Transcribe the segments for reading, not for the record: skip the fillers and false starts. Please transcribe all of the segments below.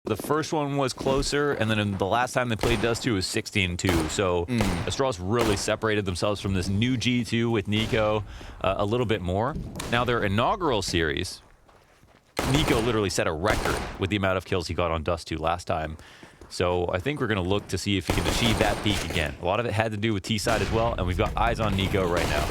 The first one was closer, and then the last time they played dust2 was 16-2. So Astralis really separated themselves from this new G2 with Nico a little bit more. Now their inaugural series, Nico literally set a record with the amount of kills he got on dust2 last time. So I think we're going to look to see if he can achieve that peak again. A lot of it had to do with T-side as well, and we've got eyes on Nico right now.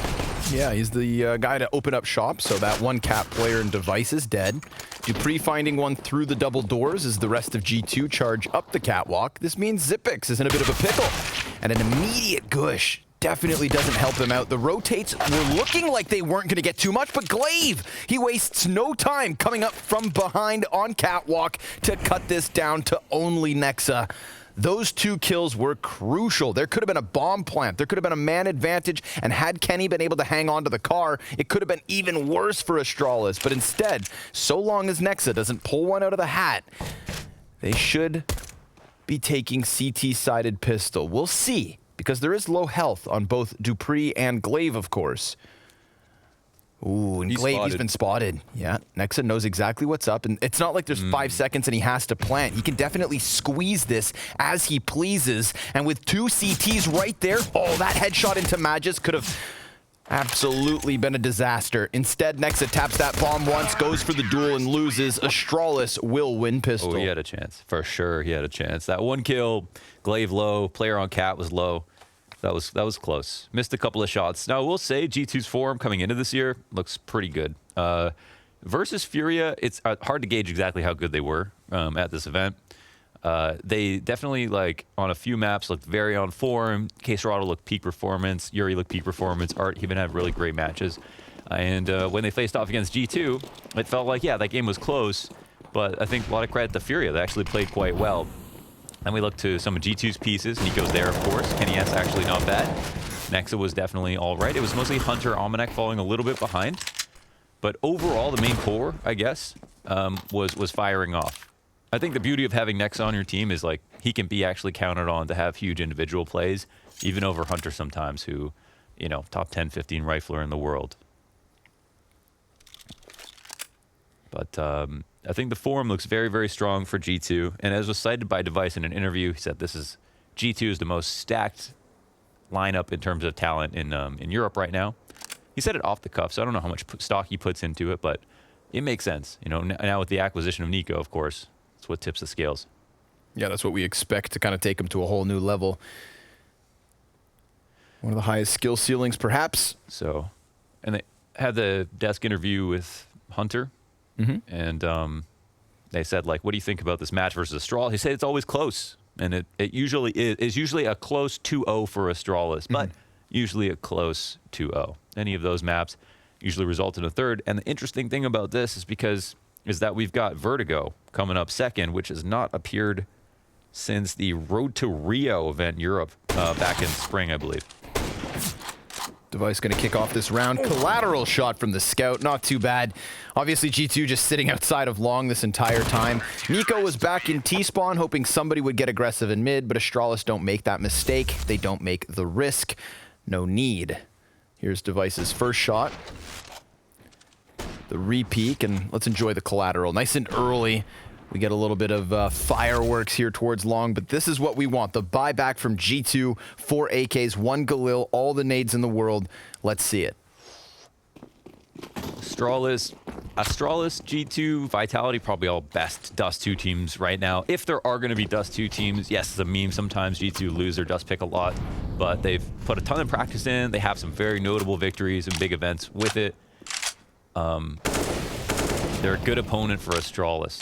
Yeah, he's the guy to open up shop, so that one cat player in Device is dead. Dupree finding one through the double doors as the rest of G2 charge up the catwalk. This means Zippix is in a bit of a pickle. And an immediate gush definitely doesn't help him out. The rotates were looking like they weren't going to get too much, but Glaive, he wastes no time coming up from behind on catwalk to cut this down to only Nexa. Those 2 kills were crucial. There could have been a bomb plant. There could have been a man advantage. And had Kenny been able to hang on to the car, it could have been even worse for Astralis. But instead, so long as Nexa doesn't pull one out of the hat, they should be taking CT-sided pistol. We'll see, because there is low health on both Dupree and Glaive, of course. Ooh, and Glaive, he's been spotted. Yeah, Nexa knows exactly what's up, and it's not like there's 5 seconds and he has to plant. He can definitely squeeze this as he pleases, and with 2 CTs right there, oh, that headshot into Magis could have absolutely been a disaster. Instead, Nexa taps that bomb once, goes for the duel, and loses. Astralis will win pistol. Oh, he had a chance. For sure, he had a chance. That 1 kill, Glaive low, player on cat was low. That was close. Missed a couple of shots. Now, we'll say G2's form coming into this year looks pretty good. Versus Furia, it's hard to gauge exactly how good they were at this event. They definitely, like, on a few maps, looked very on form. K-Serrato looked peak performance. Yuri looked peak performance. Art even had really great matches. And when they faced off against G2, it felt like, yeah, that game was close. But I think a lot of credit to Furia. They actually played quite well. Then we look to some of G2's pieces. Nico's there, of course. Kenny S actually not bad. Nexa was definitely all right. It was mostly Hunter, Almanac falling a little bit behind. But overall, the main core, I guess, was firing off. I think the beauty of having Nexa on your team is, like, he can be actually counted on to have huge individual plays, even over Hunter sometimes, who, you know, top 10, 15 rifler in the world. But I think the form looks very, very strong for G2. And as was cited by Device in an interview, he said G2 is the most stacked lineup in terms of talent in Europe right now. He said it off the cuff, so I don't know how much stock he puts into it, but it makes sense. You know, now with the acquisition of Nico, of course, that's what tips the scales. Yeah, that's what we expect to kind of take him to a whole new level. One of the highest skill ceilings, perhaps. So, and they had the desk interview with Hunter. And they said, like, what do you think about this match versus Astralis? He said it's always close, and it usually is. It's usually a close 2-0 for Astralis, but usually a close 2-0. Any of those maps usually result in a third. And the interesting thing about this is that we've got Vertigo coming up second, which has not appeared since the Road to Rio event in Europe back in spring, I believe. Device going to kick off this round. Collateral shot from the scout. Not too bad. Obviously, G2 just sitting outside of long this entire time. Nico was back in T-spawn, hoping somebody would get aggressive in mid, but Astralis don't make that mistake. They don't make the risk. No need. Here's Device's first shot. The re-peek, and let's enjoy the collateral. Nice and early. We get a little bit of fireworks here towards long, but this is what we want. The buyback from G2, 4 AKs, 1 Galil, all the nades in the world. Let's see it. Astralis, G2, Vitality, probably all best dust2 teams right now. If there are going to be dust2 teams, yes, it's a meme. Sometimes G2 lose their dust pick a lot, but they've put a ton of practice in. They have some very notable victories and big events with it. They're a good opponent for Astralis.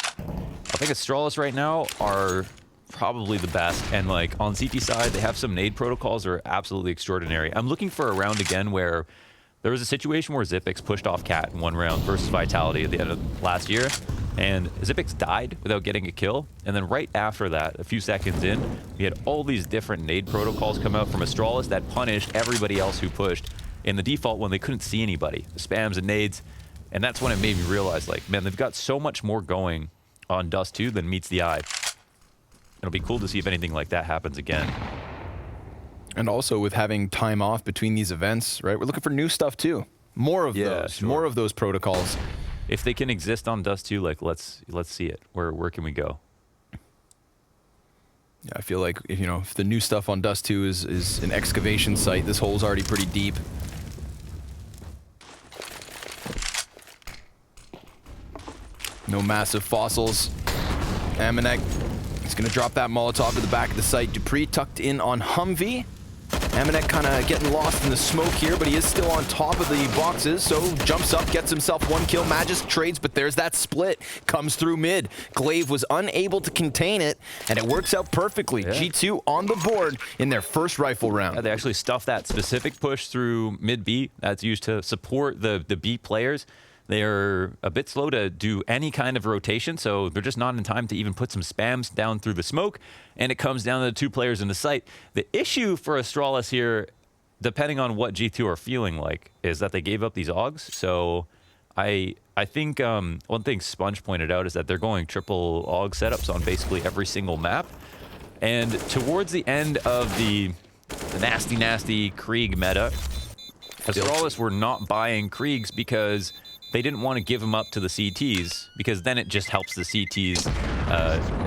I think Astralis right now are probably the best, and like on CT side, they have some nade protocols that are absolutely extraordinary. I'm looking for a round again where there was a situation where Zippix pushed off Cat in one round versus Vitality at the end of last year, and Zippix died without getting a kill, and then right after that, a few seconds in, we had all these different nade protocols come out from Astralis that punished everybody else who pushed. In the default one, they couldn't see anybody. The spams and nades, and that's when it made me realize, like, man, they've got so much more going on dust2 than meets the eye. It'll be cool to see if anything like that happens again. And also with having time off between these events, right? We're looking for new stuff too. More of those, sure. More of those protocols. If they can exist on dust2, like let's see it. Where can we go? Yeah, I feel like if the new stuff on dust2 is an excavation site, this hole's already pretty deep. No massive fossils. Amanek is going to drop that Molotov to the back of the site. Dupree tucked in on Humvee. Amanek kind of getting lost in the smoke here, but he is still on top of the boxes, so jumps up, gets himself one kill. Magisk trades, but there's that split. Comes through mid. Glaive was unable to contain it, and it works out perfectly. Yeah. G2 on the board in their first rifle round. Yeah, they actually stuffed that specific push through mid B that's used to support the B players. They're a bit slow to do any kind of rotation, so they're just not in time to even put some spams down through the smoke, and it comes down to the 2 players in the site. The issue for Astralis here, depending on what G2 are feeling like, is that they gave up these AUGs. So I think one thing Sponge pointed out is that they're going triple AUG setups on basically every single map. And towards the end of the nasty Krieg meta, Astralis were not buying Kriegs because they didn't want to give them up to the CTs, because then it just helps the CTs.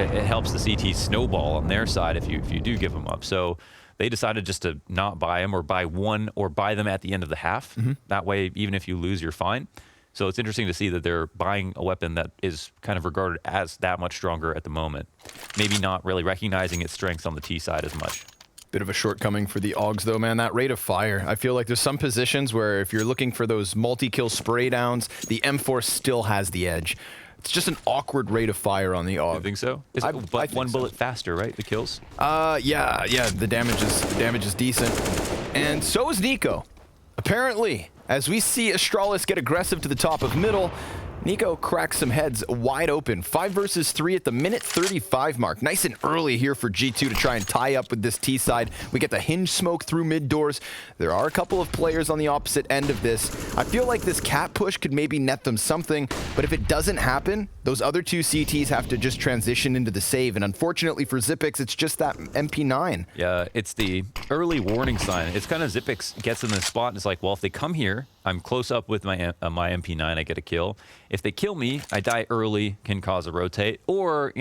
It helps the CTs snowball on their side if you do give them up. So they decided just to not buy them, or buy one, or buy them at the end of the half. Mm-hmm. That way, even if you lose, you're fine. So it's interesting to see that they're buying a weapon that is kind of regarded as that much stronger at the moment. Maybe not really recognizing its strengths on the T side as much. Bit of a shortcoming for the AUGs, though, man. That rate of fire. I feel like there's some positions where if you're looking for those multi-kill spray downs, the M4 still has the edge. It's just an awkward rate of fire on the AUG. You think so? But one bullet faster, right? The kills? Yeah. The damage is decent. And so is Nico. Apparently, as we see Astralis get aggressive to the top of middle, Nico cracks some heads wide open. 5 versus 3 at the minute 35 mark. Nice and early here for G2 to try and tie up with this T side. We get the hinge smoke through mid doors. There are a couple of players on the opposite end of this. I feel like this cat push could maybe net them something, but if it doesn't happen, those other 2 CTs have to just transition into the save. And unfortunately for Xyp9x, it's just that MP9. Yeah, it's the early warning sign. It's kind of Xyp9x gets in this spot and it's like, well, if they come here, I'm close up with my MP9, I get a kill. If they kill me, I die early, can cause a rotate. Or,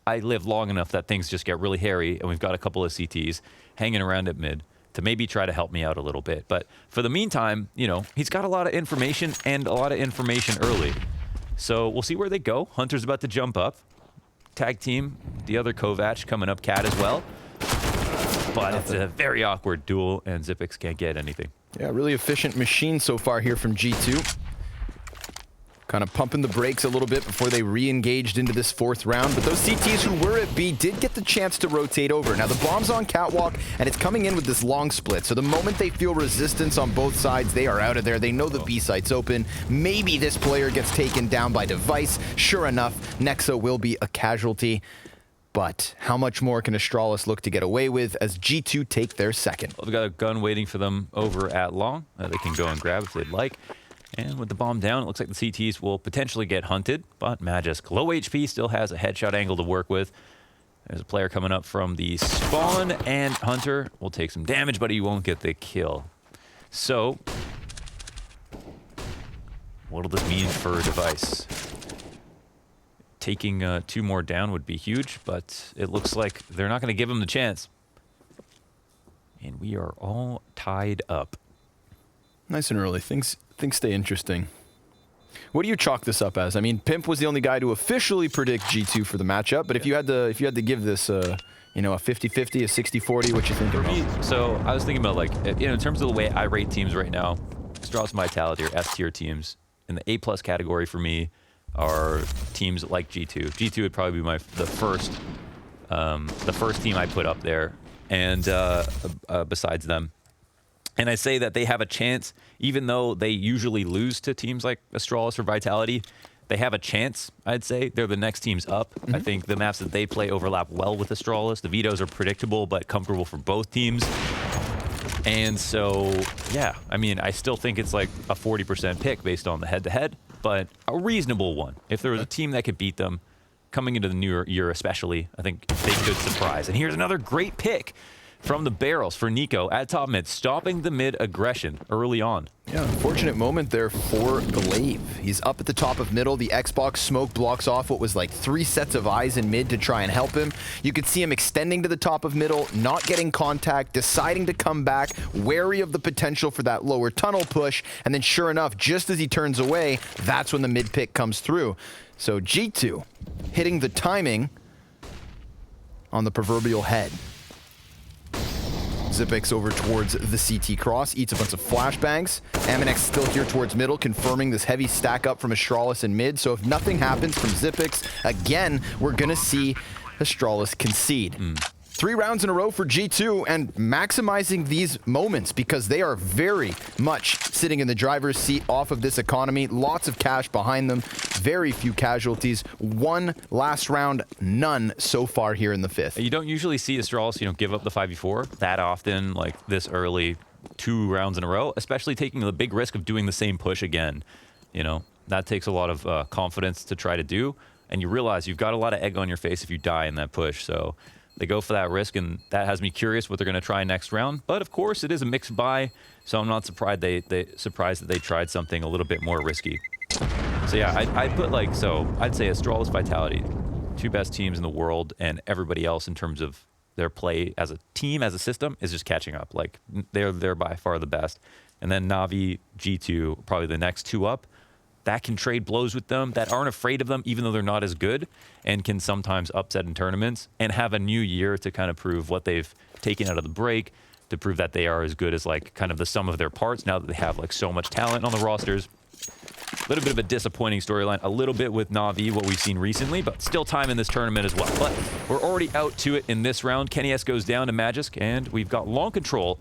I live long enough that things just get really hairy, and we've got a couple of CTs hanging around at mid to maybe try to help me out a little bit. But for the meantime, he's got a lot of information, and a lot of information early. So we'll see where they go. Hunter's about to jump up. Tag team, the other Kovac coming up, Cat as well. But it's a very awkward duel, and Xyp9x can't get anything. Yeah, really efficient machine so far here from G2. Kind of pumping the brakes a little bit before they re-engaged into this 4th round. But those CTs who were at B did get the chance to rotate over. Now the bomb's on catwalk, and it's coming in with this long split. So the moment they feel resistance on both sides, they are out of there. They know the B site's open. Maybe this player gets taken down by device. Sure enough, Nexa will be a casualty. But how much more can Astralis look to get away with as G2 take their second? Well, they've got a gun waiting for them over at long. They can go and grab if they'd like. And with the bomb down, it looks like the CTs will potentially get hunted. But Magisk, low HP, still has a headshot angle to work with. There's a player coming up from the spawn, and Hunter will take some damage, but he won't get the kill. So, what will this mean for Device? Taking 2 more down would be huge, but it looks like they're not going to give him the chance. And we are all tied up. Nice and early. Things stay interesting. What do you chalk this up as? I mean, Pimp was the only guy to officially predict G2 for the matchup, but if you had to give this a 50-50, a 60-40, what you think? For me, so I was thinking about, like, in terms of the way I rate teams right now, Astralis Vitality or S tier teams in the A+ category for me are teams like G2. G2 would probably be the first team I put up there, and besides them. And I say that they have a chance, even though they usually lose to teams like Astralis or Vitality, they have a chance, I'd say. They're the next teams up. Mm-hmm. I think the maps that they play overlap well with Astralis. The vetoes are predictable, but comfortable for both teams. And so, yeah, I mean, I still think it's like a 40% pick based on the head-to-head, but a reasonable one. If there was a team that could beat them, coming into the new year especially, I think they could surprise. And here's another great pick from the barrels for Nico at top mid, stopping the mid aggression early on. Yeah, unfortunate moment there for Glaive. He's up at the top of middle. The Xbox smoke blocks off what was like 3 sets of eyes in mid to try and help him. You could see him extending to the top of middle, not getting contact, deciding to come back, wary of the potential for that lower tunnel push, and then sure enough, just as he turns away, that's when the mid pick comes through. So G2 hitting the timing on the proverbial head. Xipix over towards the CT cross, eats a bunch of flashbangs. Aminex still here towards middle, confirming this heavy stack up from Astralis in mid. So if nothing happens from Xipix, again, we're gonna see Astralis concede. 3 rounds in a row for G2 and maximizing these moments because they are very much sitting in the driver's seat off of this economy. Lots of cash behind them, very few casualties. 1 last round, none so far here in the 5th. You don't usually see Astralis, give up the 5v4 that often, like this early, 2 rounds in a row, especially taking the big risk of doing the same push again. That takes a lot of confidence to try to do, and you realize you've got a lot of egg on your face if you die in that push, so they go for that risk, and that has me curious what they're going to try next round. But of course, it is a mixed buy, so I'm not surprised surprised that they tried something a little bit more risky. So yeah, I'd put I'd say Astralis, Vitality, 2 best teams in the world, and everybody else in terms of their play as a team, as a system, is just catching up. Like they're by far the best, and then Na'Vi, G2, probably the next 2 up. That can trade blows with them, that aren't afraid of them, even though they're not as good, and can sometimes upset in tournaments, and have a new year to kind of prove what they've taken out of the break, to prove that they are as good as kind of the sum of their parts now that they have so much talent on the rosters. A little bit of a disappointing storyline, a little bit with Na'Vi, what we've seen recently, but still time in this tournament as well. But we're already out to it in this round. Kenny S goes down to Magisk, and we've got long control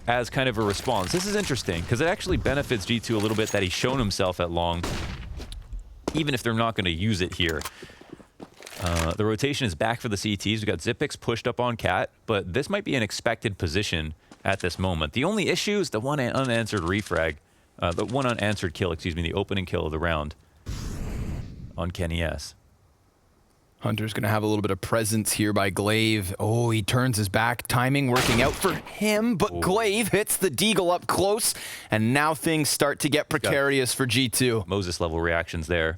as kind of a response. This is interesting because it actually benefits G2 a little bit that he's shown himself at long, even if they're not going to use it here. The rotation is back for the CTs. We've got Xipix pushed up on Cat, but this might be an expected position at this moment. The only issue is the one unanswered refrag, the one unanswered kill, the opening kill of the round on Kenny S. Hunter's going to have a little bit of presence here by Glaive. Oh, he turns his back. Timing working out for him, but Glaive hits the Deagle up close, and now things start to get precarious for G2. Moses-level reactions there.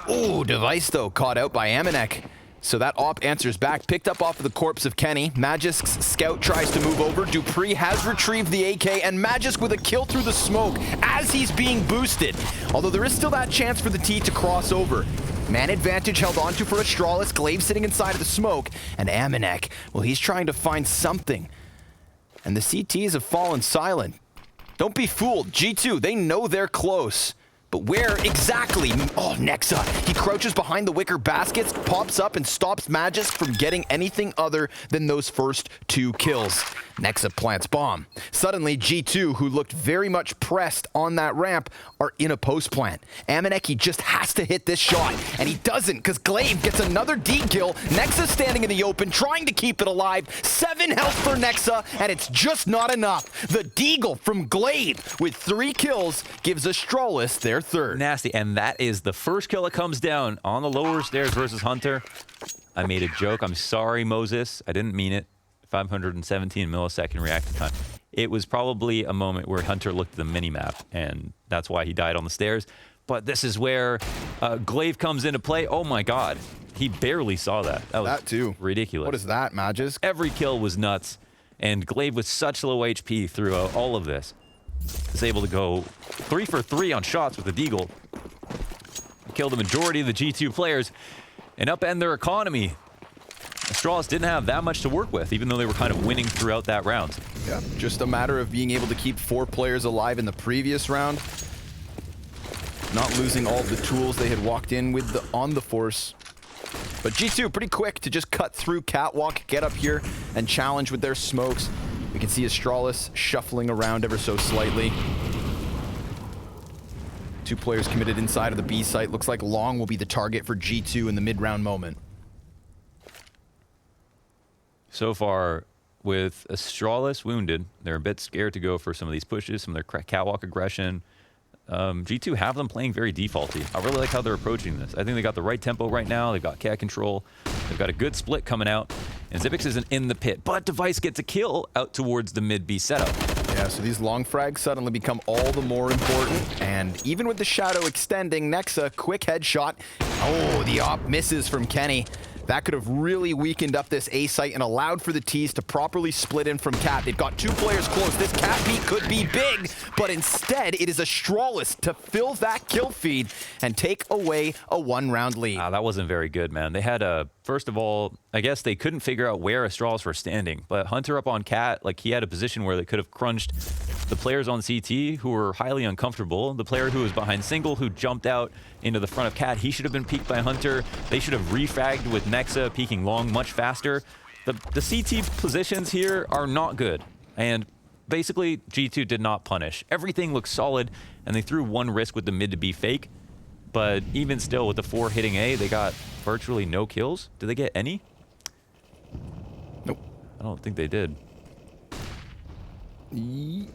Oh, Device, though, caught out by Aminek. So that op answers back, picked up off of the corpse of Kenny. Magisk's scout tries to move over. Dupree has retrieved the AK, and Magisk with a kill through the smoke as he's being boosted. Although there is still that chance for the T to cross over. Man advantage held onto for Astralis, Glaive sitting inside of the smoke, and Aminek, well, he's trying to find something. And the CTs have fallen silent. Don't be fooled, G2, they know they're close. But where exactly? Oh, Nexa, he crouches behind the wicker baskets, pops up and stops Magisk from getting anything other than those first 2 kills. Nexa plants bomb. Suddenly, G2, who looked very much pressed on that ramp, are in a post plant. Aminek, he just has to hit this shot, and he doesn't, because Glaive gets another D kill. Nexa standing in the open, trying to keep it alive. 7 health for Nexa, and it's just not enough. The Deagle from Glaive with 3 kills gives Astralis their 3rd. Nasty, and that is the first kill that comes down on the lower stairs versus Hunter. I made a joke. I'm sorry, Moses. I didn't mean it. 517 millisecond reaction time. It was probably a moment where Hunter looked at the minimap, and that's why he died on the stairs. But this is where Glaive comes into play. Oh my God. He barely saw that. That was too ridiculous. What is that, Magisk? Every kill was nuts, and Glaive with such low HP throughout all of this is able to go 3 for 3 on shots with the Deagle. Kill the majority of the G2 players and upend their economy. Astralis didn't have that much to work with, even though they were kind of winning throughout that round. Yeah, just a matter of being able to keep 4 players alive in the previous round. Not losing all the tools they had walked in with on the force. But G2 pretty quick to just cut through Catwalk, get up here and challenge with their smokes. We can see Astralis shuffling around ever so slightly. 2 players committed inside of the B site. Looks like Long will be the target for G2 in the mid-round moment. So far, with Astralis wounded, they're a bit scared to go for some of these pushes, some of their catwalk aggression. G2 have them playing very defaulty. I really like how they're approaching this. I think they got the right tempo right now. They've got cat control. They've got a good split coming out. And Zipix isn't in the pit, but Device gets a kill out towards the mid B setup. Yeah, so these long frags suddenly become all the more important. And even with the shadow extending, Nexa, quick headshot. Oh, the op misses from Kenny. That could have really weakened up this A site and allowed for the T's to properly split in from Cat. They've got 2 players close. This Cat beat could be big, but instead it is Astralis to fill that kill feed and take away a 1-round lead. That wasn't very good, man. They had a, first of all, I guess they couldn't figure out where Astralis were standing, but Hunter up on Cat, like he had a position where they could have crunched the players on CT who were highly uncomfortable. The player who was behind single who jumped out into the front of Cat, he should have been peeked by Hunter. They should have refragged with Nexa peeking long much faster. The CT positions here are not good. And basically, G2 did not punish. Everything looks solid, and they threw 1 risk with the mid to be fake. But even still, with the 4 hitting A, they got virtually no kills. Did they get any? Nope. I don't think they did. He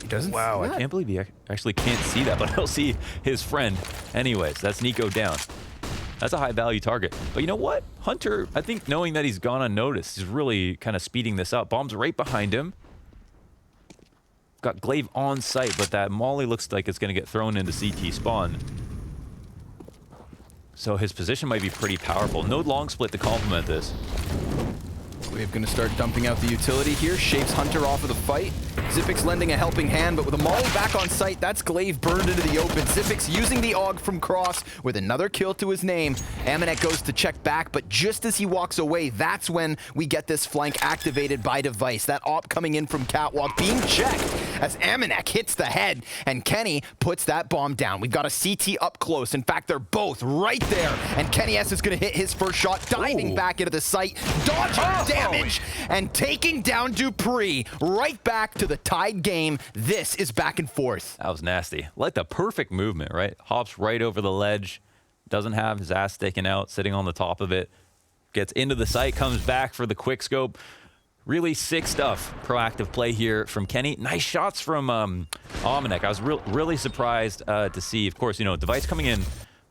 doesn't. Wow, I can't believe he actually can't see that, but he'll see his friend. Anyways, that's Nico down. That's a high-value target. But you know what? Hunter, I think knowing that he's gone unnoticed, is really kind of speeding this up. Bomb's right behind him. Got Glaive on site, but that molly looks like it's going to get thrown into CT spawn. So his position might be pretty powerful. No long split to complement this. Glaive going to start dumping out the utility here. Shapes Hunter off of the fight. Zipix lending a helping hand, but with a molly back on site, that's Glaive burned into the open. Zipix using the AUG from Cross with another kill to his name. Amanek goes to check back, but just as he walks away, that's when we get this flank activated by Device. That op coming in from Catwalk being checked as Amanek hits the head, and Kenny puts that bomb down. We've got a CT up close. In fact, they're both right there, and Kenny S is going to hit his first shot, diving back into the site, dodging damage, and taking down Dupree right back to the tied game. This is back and forth. That was nasty. Like the perfect movement, right? Hops right over the ledge, doesn't have his ass sticking out, sitting on the top of it, gets into the site, comes back for the quick scope. Really sick stuff. Proactive play here from Kenny. Nice shots from Amanek. I was really surprised to see, of course, you know, Device coming in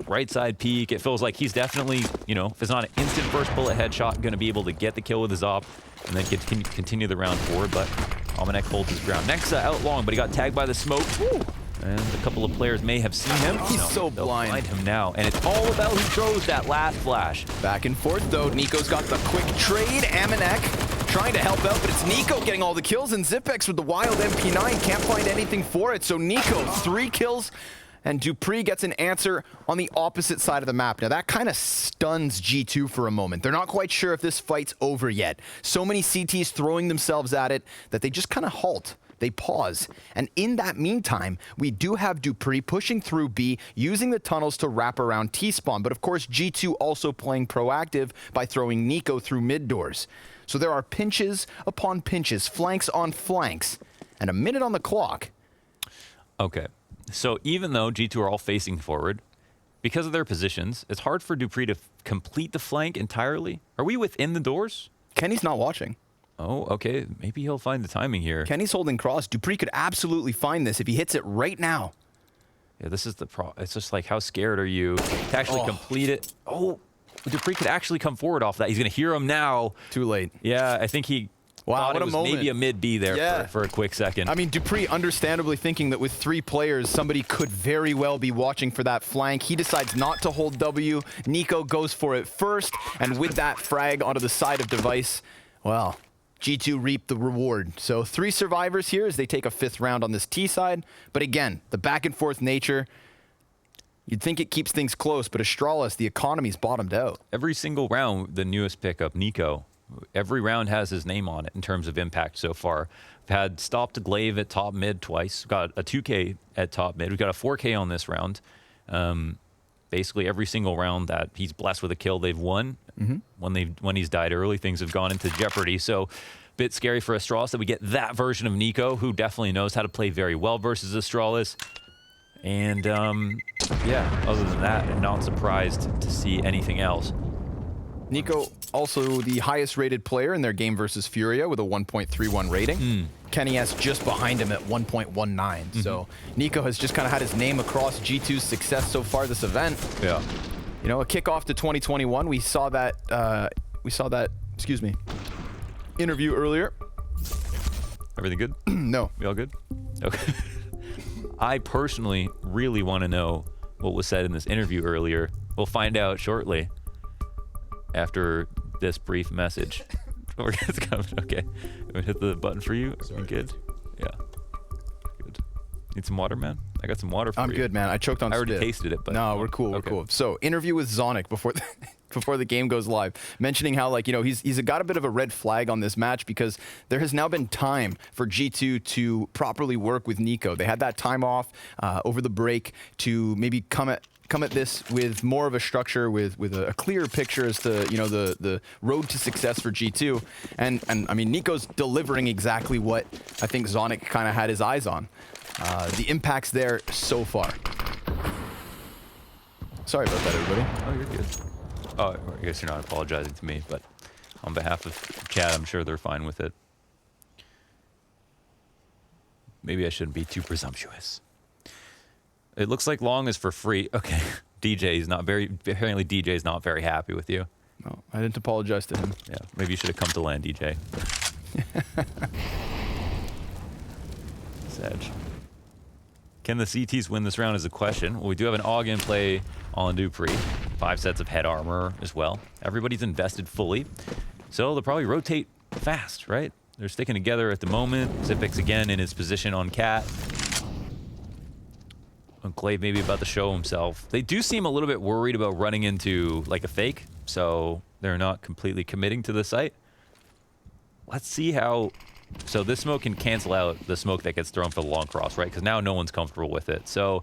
right side peek. It feels like he's definitely, you know, if it's not an instant first bullet headshot, going to be able to get the kill with his op and then continue the round forward. But Amanek holds his ground. Nexa out long, but he got tagged by the smoke. Woo! And a couple of players may have seen him. He's so blind. They'll find him now. And it's all about who throws that last flash. Back and forth, though. Nico's got the quick trade. Amanek trying to help out, but it's Nico getting all the kills, and Zipex with the wild MP9 can't find anything for it. So Nico, 3 kills, and Dupree gets an answer on the opposite side of the map. Now, that kind of stuns G2 for a moment. They're not quite sure if this fight's over yet. So many CTs throwing themselves at it that they just kind of halt. They pause. And in that meantime, we do have Dupree pushing through B, using the tunnels to wrap around T-spawn. But of course, G2 also playing proactive by throwing Nico through mid doors. So there are pinches upon pinches, flanks on flanks, and a minute on the clock. Okay. So even though G2 are all facing forward, because of their positions, it's hard for Dupree to complete the flank entirely. Are we within the doors? Kenny's not watching. Oh, okay. Maybe he'll find the timing here. Kenny's holding cross. Dupree could absolutely find this if he hits it right now. Yeah, this is the problem. It's just like, how scared are you to actually complete it? Oh, Dupree could actually come forward off that. He's going to hear him now. Too late. Yeah, I think he thought what it was a moment. maybe a mid-B there for a quick second. I mean, Dupree understandably thinking that with 3 players, somebody could very well be watching for that flank. He decides not to hold W. Nico goes for it first, and with that frag onto the side of Device, well, G2 reap the reward. So 3 survivors here as they take a 5th round on this T side. But again, the back and forth nature, you'd think it keeps things close, but Astralis, the economy's bottomed out. Every single round, the newest pickup, Nico, every round has his name on it in terms of impact so far. We've had stop to Glaive at top mid twice. We've got a 2K at top mid. We've got a 4K on this round. Basically every single round that he's blessed with a kill, they've won. When he's died early, things have gone into jeopardy. So bit scary for Astralis that we get that version of Nico, who definitely knows how to play very well versus Astralis. And yeah, other than that, I'm not surprised to see anything else. Nico, also the highest rated player in their game versus Furia with a 1.31 rating. Kenny S just behind him at 1.19. So Nico has just kind of had his name across G2's success so far this event. Yeah. You know, a kickoff to 2021. We saw that, excuse me. interview earlier. Everything good? No. We all good? Okay. I personally really want to know what was said in this interview earlier. We'll find out shortly after this brief message. It's coming. Okay. I'm gonna hit the button for you. Are you good? Yeah. Good. Need some water, man? I got some water for you. I'm good, man. I choked on I already spit. tasted it, but No, we're cool. okay. We're cool. So, interview with Zonic before before the game goes live, mentioning how, like, you know, he's got a bit of a red flag on this match because there has now been time for G2 to properly work with Nico. They had that time off over the break to maybe come at this with more of a structure, with a clearer picture as to, you know, the road to success for G2. And I mean, Nico's delivering exactly what I think Zonic kind of had his eyes on. The impact's there so far. Sorry about that, everybody. Oh, you're good. Oh, I guess you're not apologizing to me, but on behalf of Chad, I'm sure they're fine with it. Maybe I shouldn't be too presumptuous. It looks like Long is for free. Okay. Apparently DJ's not very happy with you. No, I didn't apologize to him. Yeah, maybe you should have come to land, DJ. Sedge. Can the CTs win this round is a question. Well, we do have an AUG in play on Dupree. 5 sets of head armor as well. Everybody's invested fully. So they'll probably rotate fast, right? They're sticking together at the moment. Zipix again in his position on Cat. Glaive maybe about to show himself. They do seem a little bit worried about running into like a fake, so they're not completely committing to the site. Let's see how... So this smoke can cancel out the smoke that gets thrown for the long cross, right? Because now no one's comfortable with it. So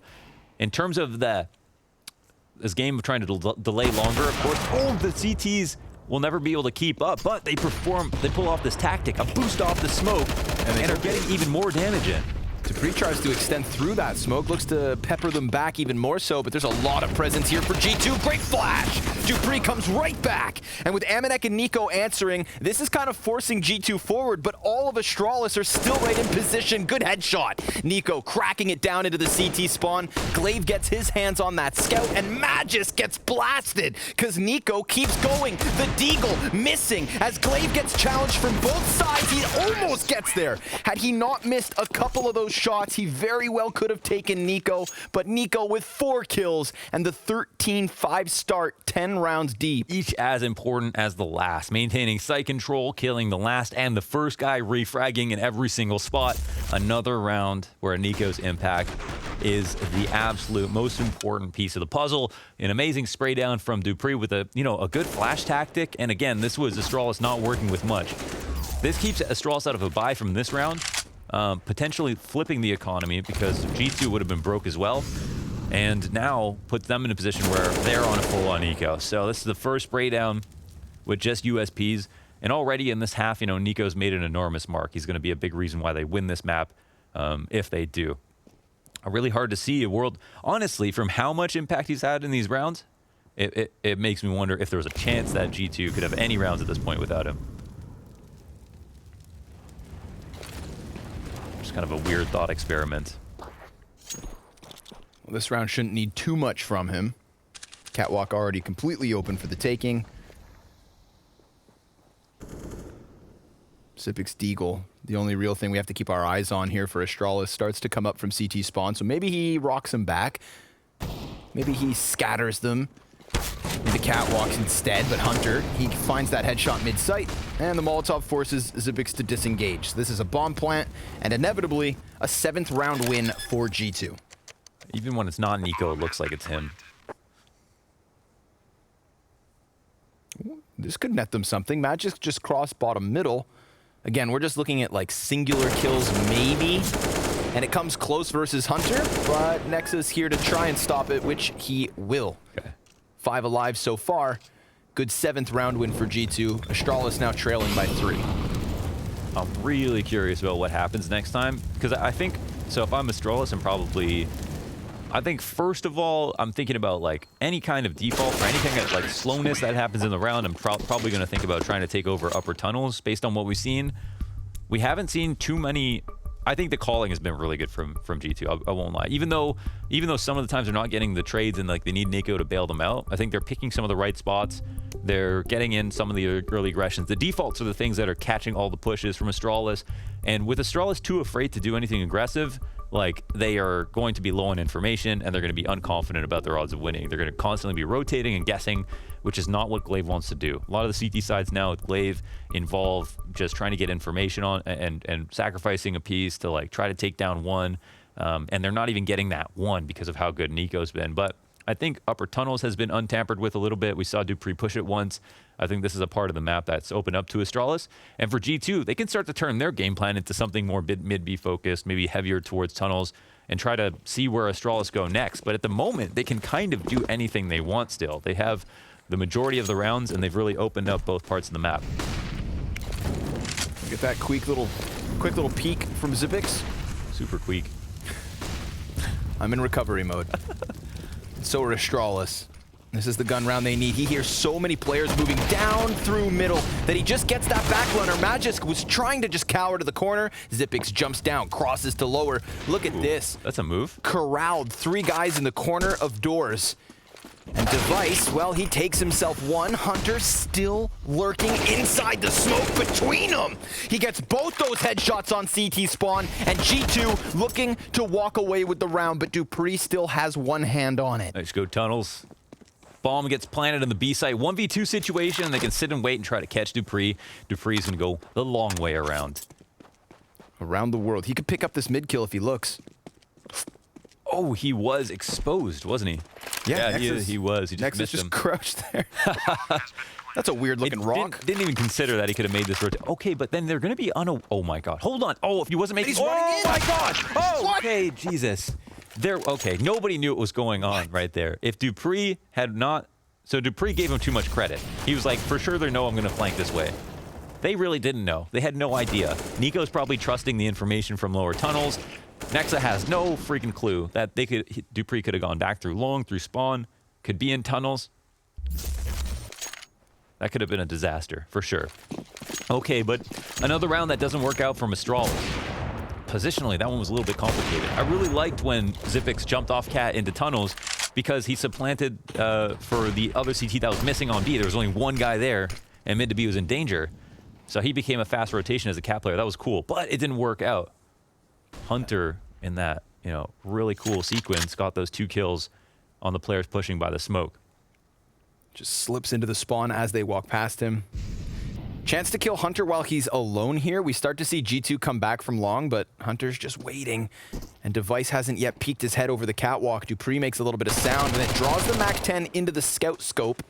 in terms of this game of trying to delay longer, of course, the CTs will never be able to keep up, but they pull off this tactic, a boost off the smoke, and are getting even more damage in. Dupree tries to extend through that smoke, looks to pepper them back even more so, but there's a lot of presence here for G2. Great flash! Dupree comes right back, and with Amanek and Nico answering, this is kind of forcing G2 forward, but all of Astralis are still right in position. Good headshot. Nico cracking it down into the CT spawn. Glaive gets his hands on that scout, and Magus gets blasted, because Nico keeps going. The Deagle missing, as Glaive gets challenged from both sides. He almost gets there. Had he not missed a couple of those shots, he very well could have taken Nico, but Nico with 4 kills and the 13-5 start, 10 rounds deep. Each as important as the last, maintaining site control, killing the last and the first guy, refragging in every single spot. Another round where Nico's impact is the absolute most important piece of the puzzle. An amazing spray down from Dupree with a good flash tactic, and again, this was Astralis not working with much. This keeps Astralis out of a bye from this round. Potentially flipping the economy because G2 would have been broke as well, and now puts them in a position where they're on a full-on eco. So this is the first spray down with just USPs, and already in this half, Nico's made an enormous mark. He's going to be a big reason why they win this map if they do. Really hard to see a world, honestly, from how much impact he's had in these rounds. It makes me wonder if there was a chance that G2 could have any rounds at this point without him. Kind of a weird thought experiment. Well, this round shouldn't need too much from him. Catwalk already completely open for the taking. Zipix Deagle, the only real thing we have to keep our eyes on here for Astralis, starts to come up from CT spawn, so maybe he rocks him back. Maybe he scatters them into catwalks instead, but Hunter, he finds that headshot mid-sight, and the Molotov forces Zipix to disengage. This is a bomb plant, and inevitably, a 7th round win for G2. Even when it's not Nico, it looks like it's him. This could net them something. Magic just crossed bottom middle. Again, we're just looking at like singular kills maybe, and it comes close versus Hunter, but Nexus here to try and stop it, which he will. Okay. 5 alive so far. Good 7th round win for G2. Astralis now trailing by 3. I'm really curious about what happens next time, because I think, so if I'm Astralis, I think first of all, I'm thinking about like any kind of default or anything that like slowness that happens in the round. I'm probably going to think about trying to take over upper tunnels based on what we've seen. We haven't seen too many. I think the calling has been really good from G2. I won't lie. Even though some of the times they're not getting the trades and like they need Nico to bail them out, I think they're picking some of the right spots. They're getting in some of the early aggressions. The defaults are the things that are catching all the pushes from Astralis. And with Astralis too afraid to do anything aggressive, like, they are going to be low on information and they're going to be unconfident about their odds of winning. They're going to constantly be rotating and guessing, which is not what Glaive wants to do. A lot of the CT sides now with Glaive involve just trying to get information on and sacrificing a piece to, like, try to take down one. And they're not even getting that one because of how good Nico's been. But I think upper tunnels has been untampered with a little bit. We saw Dupree push it once. I think this is a part of the map that's open up to Astralis. And for G2, they can start to turn their game plan into something more mid-B focused, maybe heavier towards tunnels, and try to see where Astralis go next. But at the moment, they can kind of do anything they want still. They have the majority of the rounds, and they've really opened up both parts of the map. Get that quick little peek from Zipix. Super quick. I'm in recovery mode. So are Astralis. This is the gun round they need. He hears so many players moving down through middle that he just gets that back runner. Magisk was trying to just cower to the corner. Zipix jumps down, crosses to lower. Look at this. That's a move. Corralled 3 guys in the corner of doors. And Device, well, he takes himself one. Hunter still lurking inside the smoke between them. He gets both those headshots on CT spawn, and G2 looking to walk away with the round, but Dupree still has one hand on it. Nice go tunnels. Bomb gets planted in the B site. 1v2 situation, and they can sit and wait and try to catch Dupree. Dupree's going to go the long way around. Around the world. He could pick up this mid kill if he looks. Oh, he was exposed, wasn't he? Yeah, he was. He just Nexus missed just him. crouched there. That's a weird looking rock. Didn't even consider that he could have made this rotation. Okay, but then they're going to be on a... Oh my god. Hold on. Oh, if he wasn't making... He's running in. my gosh. Oh, What? okay, Jesus. Okay, nobody knew what was going on right there. If Dupree had not... So Dupree gave him too much credit. He was like, for sure they know I'm going to flank this way. They really didn't know. They had no idea. Nico's probably trusting the information from lower tunnels. Nexa has no freaking clue that Dupree could have gone back through long, through spawn, could be in tunnels. That could have been a disaster, for sure. Okay, but another round that doesn't work out from Astralis. Positionally, that one was a little bit complicated. I really liked when Zipix jumped off Cat into tunnels because he supplanted for the other CT that was missing on B. There was only one guy there, and mid to B was in danger. So he became a fast rotation as a Cat player. That was cool, but it didn't work out. Hunter, in that, really cool sequence, got those 2 kills on the players pushing by the smoke. Just slips into the spawn as they walk past him. Chance to kill Hunter while he's alone here. We start to see G2 come back from long, but Hunter's just waiting. And Device hasn't yet peeked his head over the catwalk. Dupree makes a little bit of sound, and it draws the MAC-10 into the scout scope.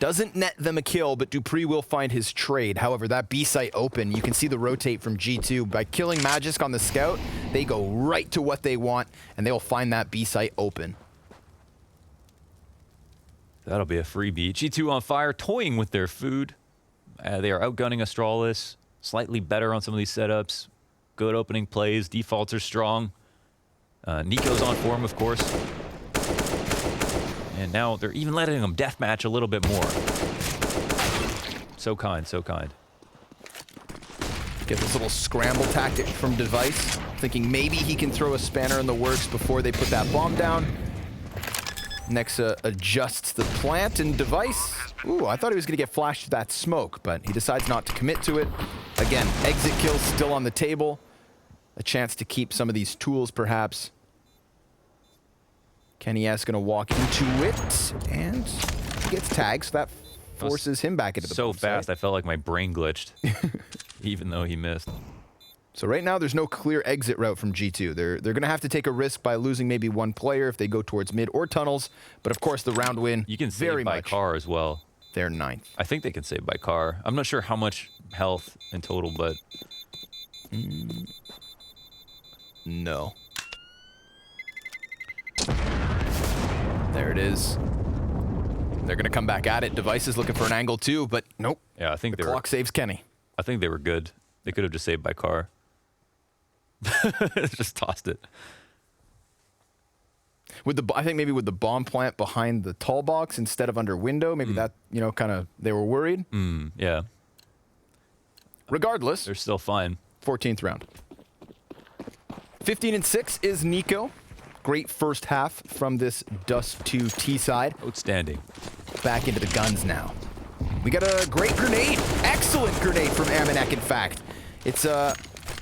Doesn't net them a kill, but Dupree will find his trade. However, that B site open, you can see the rotate from G2. By killing Magisk on the scout, they go right to what they want, and they'll find that B site open. That'll be a free beat. G2 on fire, toying with their food. They are outgunning Astralis, slightly better on some of these setups. Good opening plays, defaults are strong. Nico's on form, of course. And now they're even letting him deathmatch a little bit more. So kind, so kind. Get this little scramble tactic from Device, thinking maybe he can throw a spanner in the works before they put that bomb down. Nexa adjusts the plant, and Device, ooh, I thought he was going to get flashed to that smoke, but he decides not to commit to it. Again, exit kill still on the table. A chance to keep some of these tools, perhaps. Kenny S going to walk into it, and he gets tagged, so that forces him back into the so bomb fast, site. I felt like my brain glitched, even though he missed. So right now, there's no clear exit route from G2. They're going to have to take a risk by losing maybe one player if they go towards mid or tunnels. But of course, the round win, You can very save by much car as well. their 9th. I think they can save by car. I'm not sure how much health in total, but No. There it is. They're going to come back at it. Device is looking for an angle too, but nope. yeah, I think The clock saves Kenny. I think they were good. They could have just saved by car. Just tossed it. With the, I think maybe with the bomb plant behind the tall box instead of under window, maybe that, kind of, they were worried. Yeah, Regardless, they're still fine. 14th round. 15-6 is Nico. Great first half from this dust2 T side. Outstanding. back into the guns now. We got a great grenade. Excellent grenade from Amanek, in fact. It's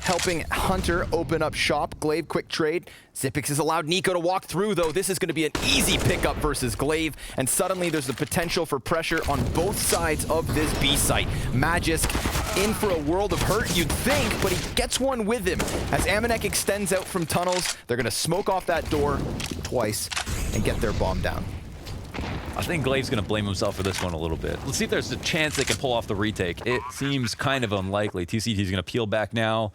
helping Hunter open up shop. Glaive, quick trade. Xyp9x has allowed Nico to walk through, though. This is going to be an easy pickup versus Glaive, and suddenly there's the potential for pressure on both sides of this B site. Magisk in for a world of hurt, you'd think, but he gets one with him. As Amanek extends out from tunnels, they're going to smoke off that door twice and get their bomb down. I think Glaive's going to blame himself for this one a little bit. Let's see if there's a chance they can pull off the retake. It seems kind of unlikely. TCT's going to peel back now.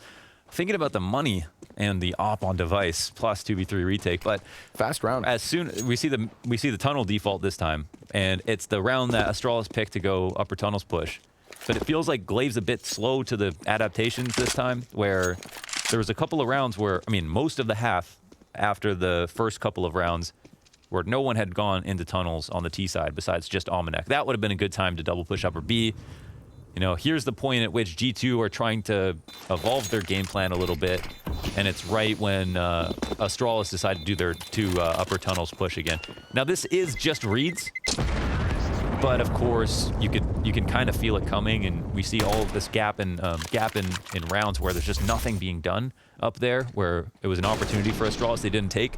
Thinking about the money and the op on device plus 2v3 retake, but fast round. As soon we see the tunnel default this time, and it's the round that Astralis picked to go upper tunnels push. But it feels like Glaive's a bit slow to the adaptations this time, where there was a couple of rounds where, I mean, most of the half after the first couple of rounds where no one had gone into tunnels on the T side besides just Amanek. That would have been a good time to double push upper B. You know, here's the point at which G2 are trying to evolve their game plan a little bit, and it's right when Astralis decided to do their two upper tunnels push again. Now this is just reads, but of course you can kind of feel it coming, and we see all of this gap in rounds where there's just nothing being done up there, where it was an opportunity for Astralis they didn't take.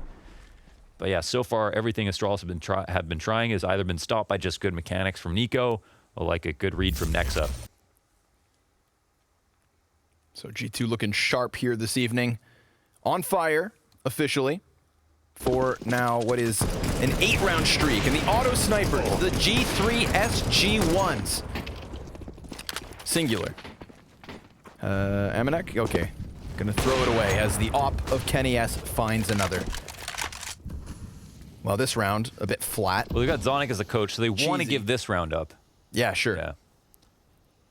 But yeah, so far everything Astralis have been trying has either been stopped by just good mechanics from Nico, or like a good read from Nexa. So G2 looking sharp here this evening. On fire, officially, for now what is an 8-round streak. And the auto snipers, the G3 SG1s. Singular. Amanek? Okay. Gonna throw it away as the op of Kenny S finds another. Well, this round, a bit flat. Well, they got Zonic as a coach, so they want to give this round up. Yeah, sure. Yeah.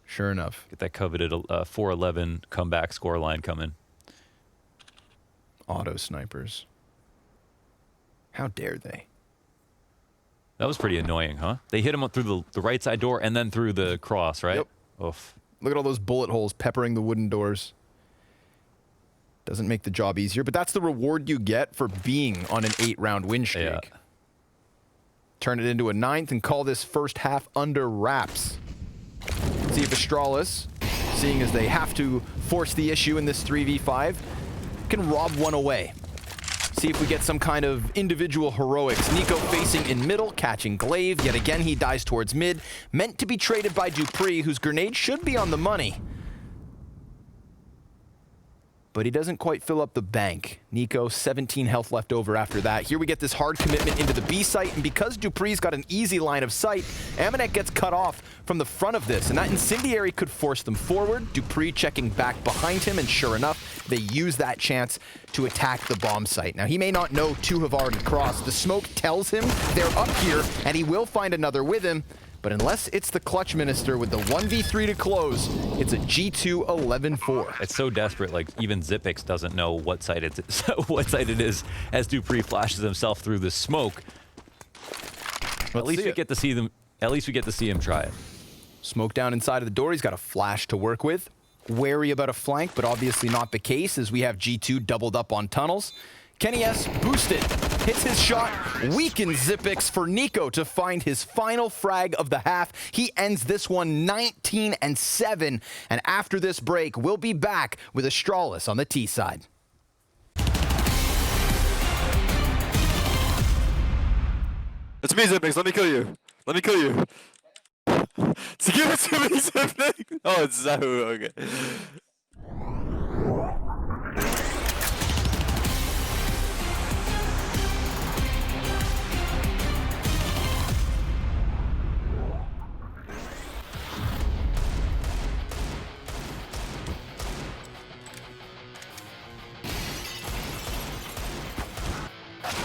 Sure enough. Get that coveted 4-11 comeback scoreline coming. Auto snipers. How dare they? That was pretty annoying, huh? They hit him up through the right side door and then through the cross, right? Yep. Oof. Look at all those bullet holes peppering the wooden doors. Doesn't make the job easier, but that's the reward you get for being on an 8-round win streak. Yeah. Turn it into a 9th and call this first half under wraps. See if Astralis, seeing as they have to force the issue in this 3v5, can rob one away. See if we get some kind of individual heroics. Nico facing in middle, catching Glaive. Yet again, he dies towards mid. Meant to be traded by dupre, whose grenade should be on the money. But he doesn't quite fill up the bank. Nico, 17 health left over after that. Here we get this hard commitment into the B site, and because dupre's got an easy line of sight, Amanek gets cut off from the front of this, and that incendiary could force them forward. dupre checking back behind him, and sure enough, they use that chance to attack the bomb site. Now, he may not know two have already crossed. The smoke tells him they're up here, and he will find another with him. But unless it's the clutch minister with the 1v3 to close, it's a G2 11-4. It's so desperate, like even Xyp9x doesn't know what side it is as dupre flashes himself through the smoke. At least we get to see them. At least we get to see him try it. Smoke down inside of the door. He's got a flash to work with. Wary about a flank, but obviously not the case as we have G2 doubled up on tunnels. Kenny S boosted, hits his shot, weakens Xyp9x for Nico to find his final frag of the half. He ends this one 19-7, and after this break, we'll be back with Astralis on the T side. It's me, Xyp9x. Let me kill you. Let me kill you. To give it to me, Xyp9x. Oh, it's Zahu. Okay.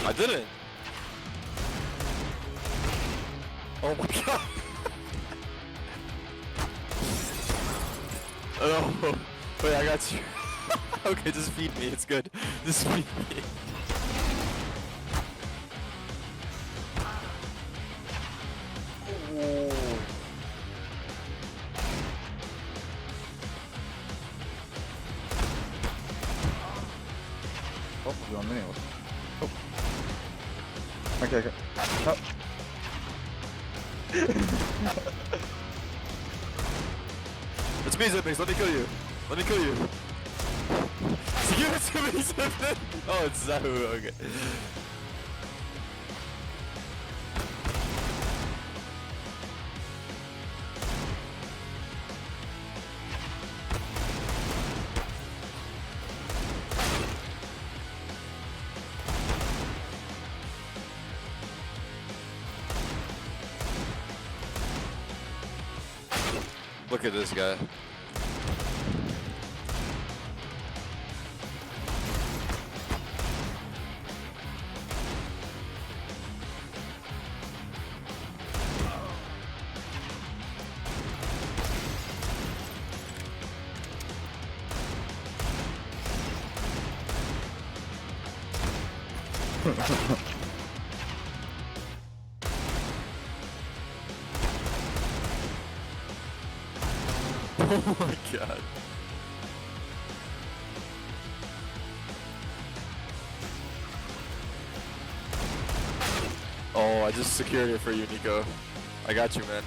I didn't. Oh my god. Oh, wait, I got you. Okay, just feed me. It's good. Just feed me. Oh. Oh, we're on mini. Oh. Okay, okay. Oh. It's me, Zippix. Let me kill you. Let me kill you. Give it to me, Zippix. Oh, it's Zahu. Okay. Look at this guy. Oh my god. Oh, I just secured it for you, Nico. I got you, man.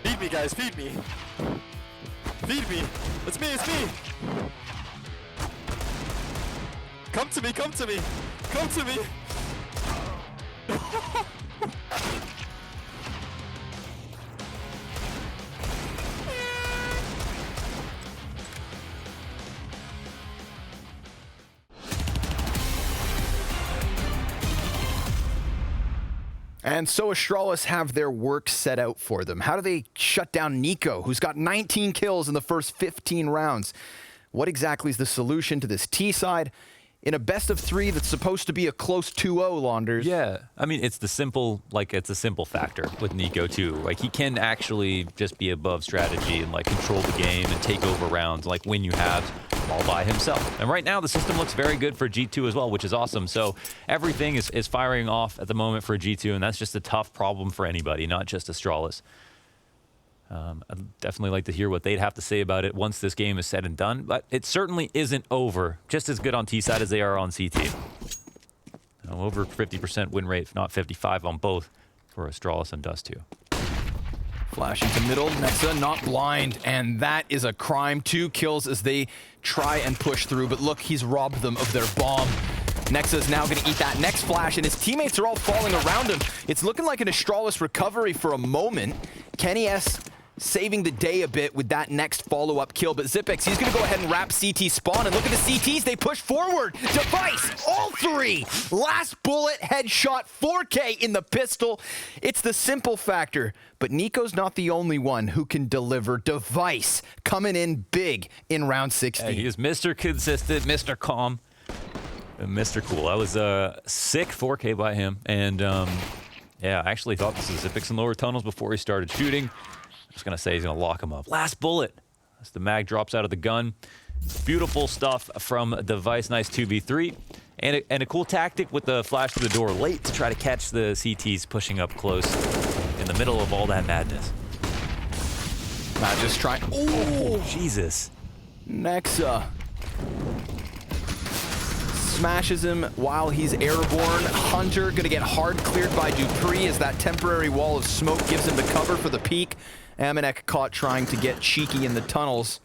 Feed me, guys, feed me. Feed me. It's me, it's me. Come to me, come to me, come to me. And so Astralis have their work set out for them. How do they shut down Nico, who's got 19 kills in the first 15 rounds? What exactly is the solution to this T side? In a best of 3 that's supposed to be a close 2-0, Launders. Yeah, I mean, it's the simple, like, it's a simple factor with Nico, too. Like, he can actually just be above strategy and, like, control the game and take over rounds, like, when you have all by himself. And right now, the system looks very good for G2 as well, which is awesome. So everything is firing off at the moment for G2, and that's just a tough problem for anybody, not just Astralis. I'd definitely like to hear what they'd have to say about it once this game is said and done, but it certainly isn't over. Just as good on T side as they are on CT. Over 50% win rate, if not 55 on both for Astralis and dust2. Flash into middle, Nexa not blind, and that is a crime. 2 kills as they try and push through, but look, he's robbed them of their bomb. Nexa is now going to eat that next flash, and his teammates are all falling around him. It's looking like an Astralis recovery for a moment. Kenny S saving the day a bit with that next follow-up kill, but Zippix, he's going to go ahead and wrap CT spawn, and look at the CTs, they push forward. Device, all 3. Last bullet, headshot, 4K in the pistol. It's the simple factor, but Nico's not the only one who can deliver. Device coming in big in round 16. Yeah, he is Mr. Consistent, Mr. Calm, and Mr. Cool. That was a sick 4K by him, and yeah, I actually thought this was Zippix in lower tunnels before he started shooting. I was going to say he's going to lock him up. Last bullet as the mag drops out of the gun. Beautiful stuff from Device. Nice 2v3. And a cool tactic with the flash through the door late to try to catch the CTs pushing up close in the middle of all that madness. Just trying. Oh, Jesus. Nexa smashes him while he's airborne. Hunter going to get hard cleared by Dupree as that temporary wall of smoke gives him the cover for the peak. Amanek caught trying to get cheeky in the tunnels.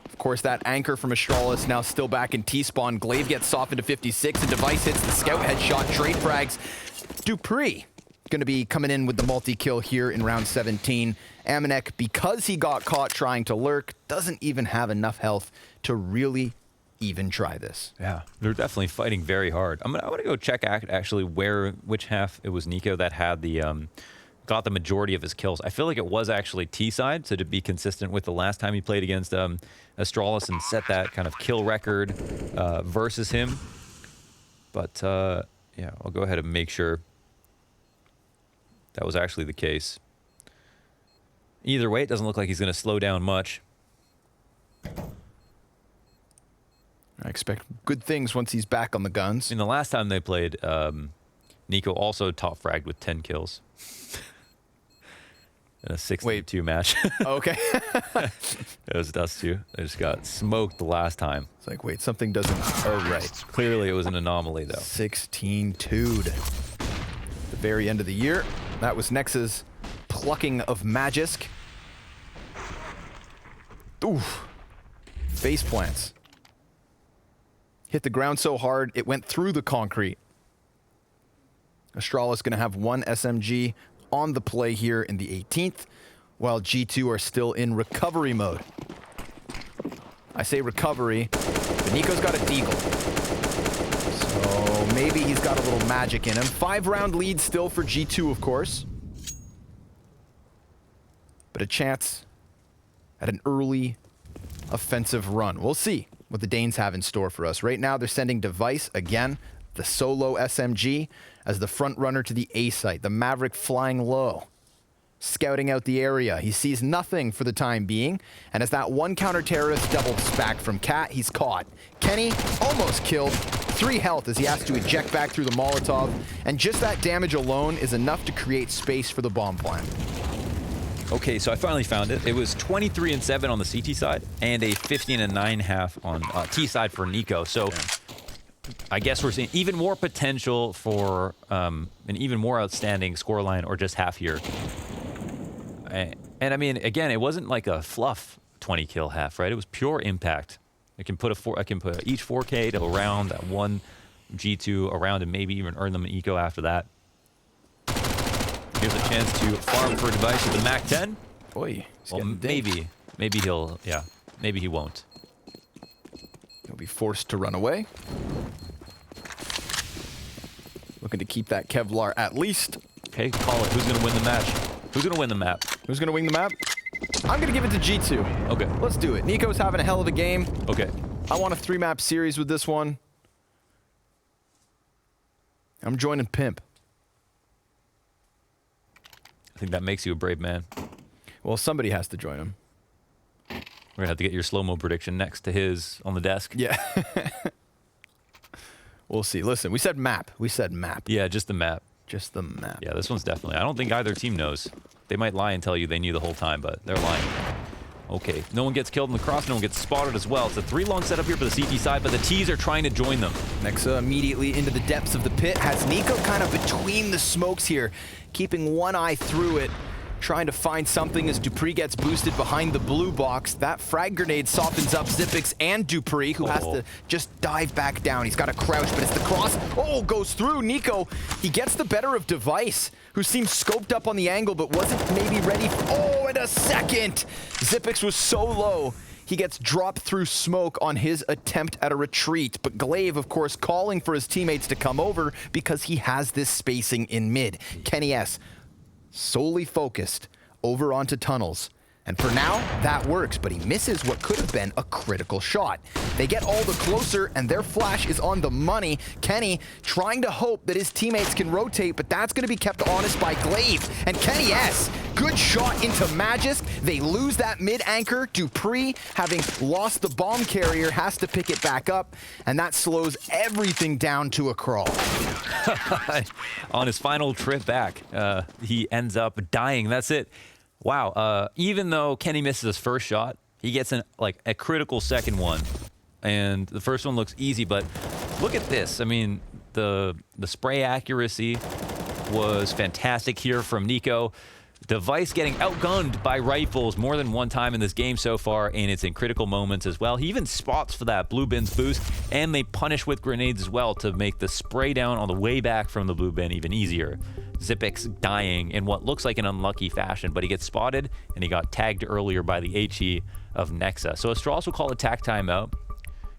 Of course, that anchor from Astralis now still back in T-spawn. Glaive gets softened to 56, and Device hits the scout headshot. Trade frags. Dupree going to be coming in with the multi-kill here in round 17. Amanek, because he got caught trying to lurk, doesn't even have enough health to really even try this. Yeah, they're definitely fighting very hard. I want to go check actually which half it was Nico that had the got the majority of his kills. I feel like it was actually T side, so to be consistent with the last time he played against Astralis and set that kind of kill record versus him. But yeah, I'll go ahead and make sure that was actually the case. Either way, it doesn't look like he's going to slow down much. I expect good things once he's back on the guns. In the last time they played, Nico also top fragged with 10 kills. in a 6-2 match. Okay. It was dust2. They just got smoked the last time. It's like, wait, something doesn't... Oh, right. Clearly, it was an anomaly, though. 16-2'd. The very end of the year. That was Nexa's plucking of Magisk. Oof. Face plants. Hit the ground so hard, it went through the concrete. Astralis going to have one SMG on the play here in the 18th, while G2 are still in recovery mode. I say recovery, but Nico's got a deagle. So maybe he's got a little magic in him. 5-round lead still for G2, of course. But a chance at an early offensive run. We'll see what the Danes have in store for us. Right now, they're sending Device again, the solo SMG, as the front runner to the A site. The Maverick flying low, scouting out the area. He sees nothing for the time being, and as that one counter-terrorist doubles back from Cat, he's caught. Kenny almost killed. 3 health as he has to eject back through the Molotov, and just that damage alone is enough to create space for the bomb plant. Okay, so I finally found it. It was 23-7 on the CT side and a 15-9.5 on T side for Nico. So I guess we're seeing even more potential for an even more outstanding scoreline or just half here. And I mean, again, it wasn't like a fluff 20 kill half, right? It was pure impact. I can put each 4K to around that one G2 around and maybe even earn them an eco after that. Here's a chance to farm for a Device with the Mac 10. Boy, well, maybe he'll, yeah, maybe he won't. He'll be forced to run away. Looking to keep that Kevlar at least. Okay, call it. Who's going to win the match? Who's going to win the map? Who's going to win the map? I'm going to give it to G2. Okay. Let's do it. Nico's having a hell of a game. Okay. I want a 3-map series with this one. I'm joining Pimp. I think that makes you a brave man. Well, somebody has to join him. We're going to have to get your slow-mo prediction next to his on the desk. Yeah. We'll see. Listen, we said map. We said map. Yeah, just the map. Just the map. Yeah, this one's definitely. I don't think either team knows. They might lie and tell you they knew the whole time, but they're lying. Okay, no one gets killed in the cross. No one gets spotted as well. It's a 3-long setup here for the CT side, but the T's are trying to join them. Nexa immediately into the depths of the pit. Has Nico kind of between the smokes here, keeping one eye through it, trying to find something as Dupree gets boosted behind the blue box. That frag grenade softens up Zippix and Dupree, who has to just dive back down. He's got to crouch, but it's the cross. Oh, goes through. Nico, he gets the better of Device, who seemed scoped up on the angle, but wasn't maybe ready for... Oh, and a second! Zippix was so low, he gets dropped through smoke on his attempt at a retreat. But Glaive, of course, calling for his teammates to come over because he has this spacing in mid. Kenny S. solely focused over onto tunnels. And for now, that works, but he misses what could have been a critical shot. They get all the closer, and their flash is on the money. Kenny trying to hope that his teammates can rotate, but that's going to be kept honest by Glaive. And Kenny S, good shot into Magisk. They lose that mid-anchor. Dupree, having lost the bomb carrier, has to pick it back up, and that slows everything down to a crawl. On his final trip back, he ends up dying. That's it. Wow, even though Kenny misses his first shot, he gets a critical second one. And the first one looks easy, but look at this. I mean, the spray accuracy was fantastic here from Nico. Device getting outgunned by rifles more than one time in this game so far, and it's in critical moments as well. He even spots for that blue bin's boost, and they punish with grenades as well to make the spray down on the way back from the blue bin even easier. Zippix dying in what looks like an unlucky fashion, but he gets spotted, and he got tagged earlier by the HE of Nexa. So Astralis will call a tack timeout,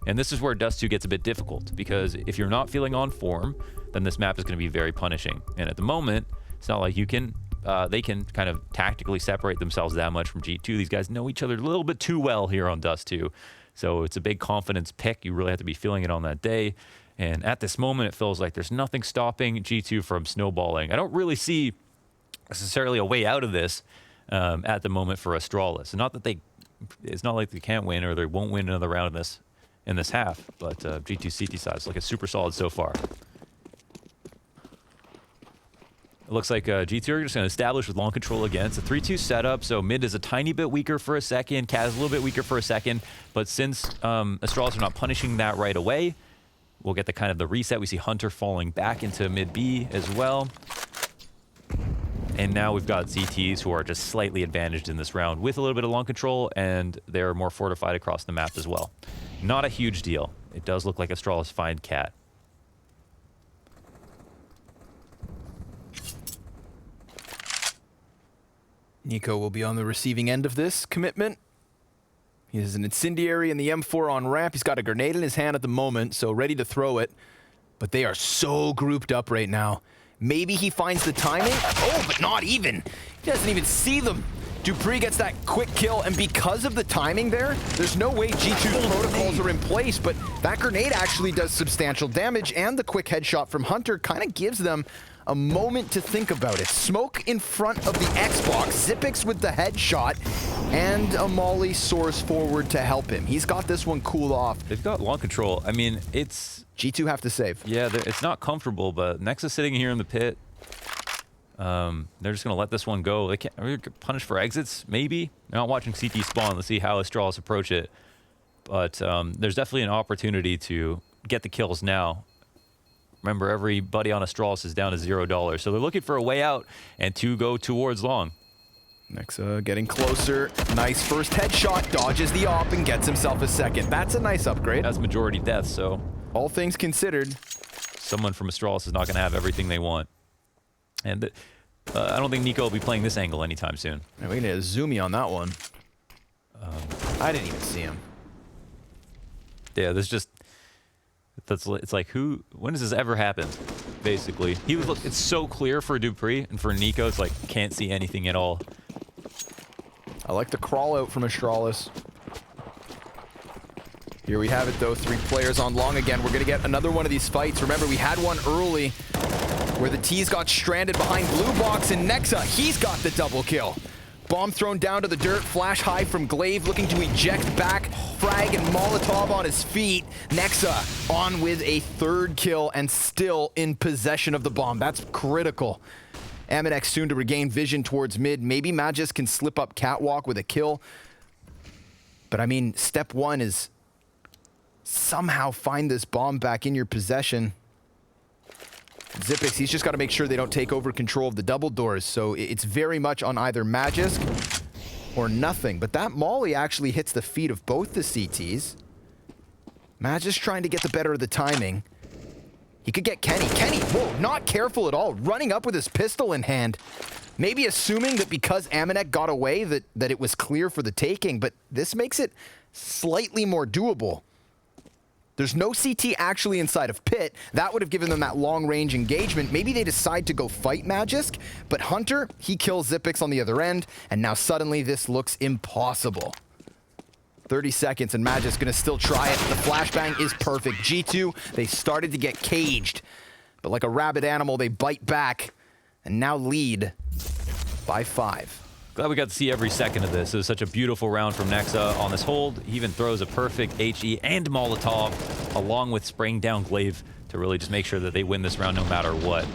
and this is where dust2 gets a bit difficult, because if you're not feeling on form, then this map is going to be very punishing. And at the moment, it's not like you can... they can kind of tactically separate themselves that much from G2. These guys know each other a little bit too well here on dust2. So it's a big confidence pick. You really have to be feeling it on that day. And at this moment, it feels like there's nothing stopping G2 from snowballing. I don't really see necessarily a way out of this at the moment for Astralis. Not that it's not like they can't win or they won't win another round in this half. But G2 CT side is looking super solid so far. It looks like G2 are just going to establish with long control again. It's a 3-2 setup, so mid is a tiny bit weaker for a second. Kaz is a little bit weaker for a second. But since Astralis are not punishing that right away, we'll get the kind of the reset. We see Hunter falling back into mid B as well. And now we've got ZTs who are just slightly advantaged in this round with a little bit of long control, and they're more fortified across the map as well. Not a huge deal. It does look like Astralis find Cat. Nico will be on the receiving end of this commitment. He has an incendiary in the M4 on ramp. He's got a grenade in his hand at the moment, so ready to throw it. But they are so grouped up right now. Maybe he finds the timing. Oh, but not even. He doesn't even see them. Dupree gets that quick kill, and because of the timing there, there's no way G2's protocols are in place, but that grenade actually does substantial damage, and the quick headshot from Hunter kind of gives them a moment to think about it. Smoke in front of the Xbox, Xyp9x with the headshot, and a molly soars forward to help him. He's got this one cooled off. They've got long control. I mean, it's... G2 have to save. Yeah, it's not comfortable, but Nexus sitting here in the pit. They're just going to let this one go. They can't are they punish for exits, maybe? They're not watching CT spawn. Let's see how Astralis approach it. But there's definitely an opportunity to get the kills now. Remember, everybody on Astralis is down to $0, so they're looking for a way out and to go towards long. Nexa getting closer. Nice first headshot, dodges the op and gets himself a second. That's a nice upgrade. That's majority death, so... All things considered. Someone from Astralis is not going to have everything they want. And I don't think Nico will be playing this angle anytime soon. Yeah, we need a zoomy on that one. I didn't even see him. Yeah, there's just... It's like, when does this ever happen? Basically. It's so clear for Dupree, and for Nico, it's like, can't see anything at all. I like the crawl out from Astralis. Here we have it, though. 3 players on long again. We're going to get another one of these fights. Remember, we had one early where the T's got stranded behind blue box, and Nexa, he's got the double kill. Bomb thrown down to the dirt. Flash high from Glaive, looking to eject back. Frag and Molotov on his feet. Nexa on with a 3rd kill and still in possession of the bomb. That's critical. Aminex soon to regain vision towards mid. Maybe Magis can slip up catwalk with a kill. But I mean, step 1 is somehow find this bomb back in your possession. Xyp9x, he's just got to make sure they don't take over control of the double doors. So it's very much on either Magisk or nothing. But that molly actually hits the feet of both the CTs. Magisk trying to get the better of the timing. He could get Kenny. Kenny, whoa, not careful at all. Running up with his pistol in hand. Maybe assuming that because Aminex got away that it was clear for the taking. But this makes it slightly more doable. There's no CT actually inside of pit. That would have given them that long-range engagement. Maybe they decide to go fight Magisk, but Hunter, he kills Xyp9x on the other end, and now suddenly this looks impossible. 30 seconds, and Magisk gonna still try it. The flashbang is perfect. G2, they started to get caged, but like a rabid animal, they bite back, and now lead by 5. Glad we got to see every second of this. It was such a beautiful round from Nexa on this hold. He even throws a perfect HE and Molotov along with spraying down Glaive to really just make sure that they win this round no matter what.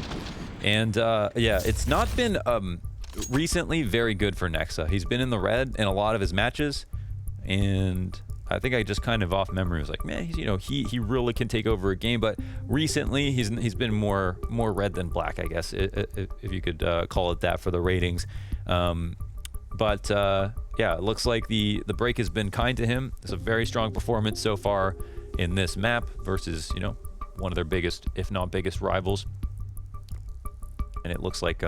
And yeah, it's not been recently very good for Nexa. He's been in the red in a lot of his matches, and I think I just kind of off memory was like, man, he's, he really can take over a game. But recently he's been more red than black, I guess, if you could call it that for the ratings. But yeah, it looks like the break has been kind to him. It's a very strong performance so far in this map versus, one of their biggest, if not biggest, rivals. And it looks like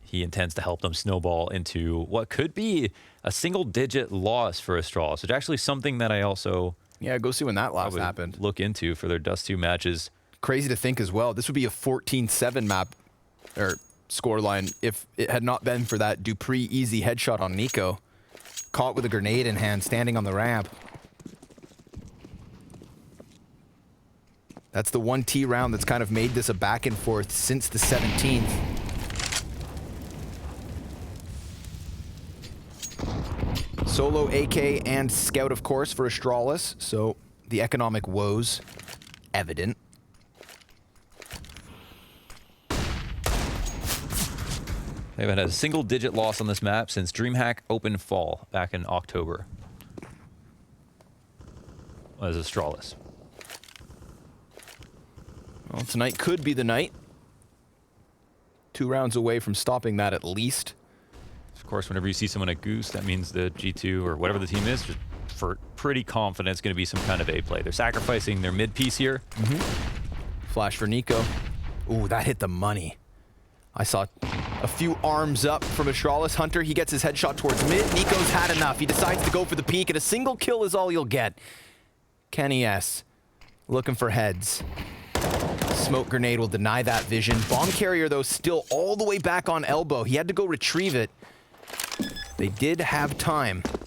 he intends to help them snowball into what could be a single-digit loss for Astralis, which is actually something that I also go see when that last happened. Look into for their dust2 matches. Crazy to think as well. This would be a 14-7 map or scoreline if it had not been for that Dupree easy headshot on Nico. Caught with a grenade in hand, standing on the ramp. That's the 1T round that's kind of made this a back and forth since the 17th. Solo, AK, and Scout, of course, for Astralis, so the economic woes They haven't had a single-digit loss on this map since DreamHack Open Fall back in October. As Astralis. Well, tonight could be the night. 2 rounds away from stopping that at least. Of course, whenever you see someone at Goose, that means the G2 or whatever the team is, just for pretty confident it's going to be some kind of A play. They're sacrificing their mid piece here. Flash for Nico. Ooh, that hit the money. I saw a few arms up from Astralis. Hunter, he gets his headshot towards mid. Nico's had enough. He decides to go for the peek, and a single kill is all you'll get. Kenny S. looking for heads. Smoke grenade will deny that vision. Bomb carrier, though, still all the way back on elbow. He had to go retrieve it. They did have time. Bomb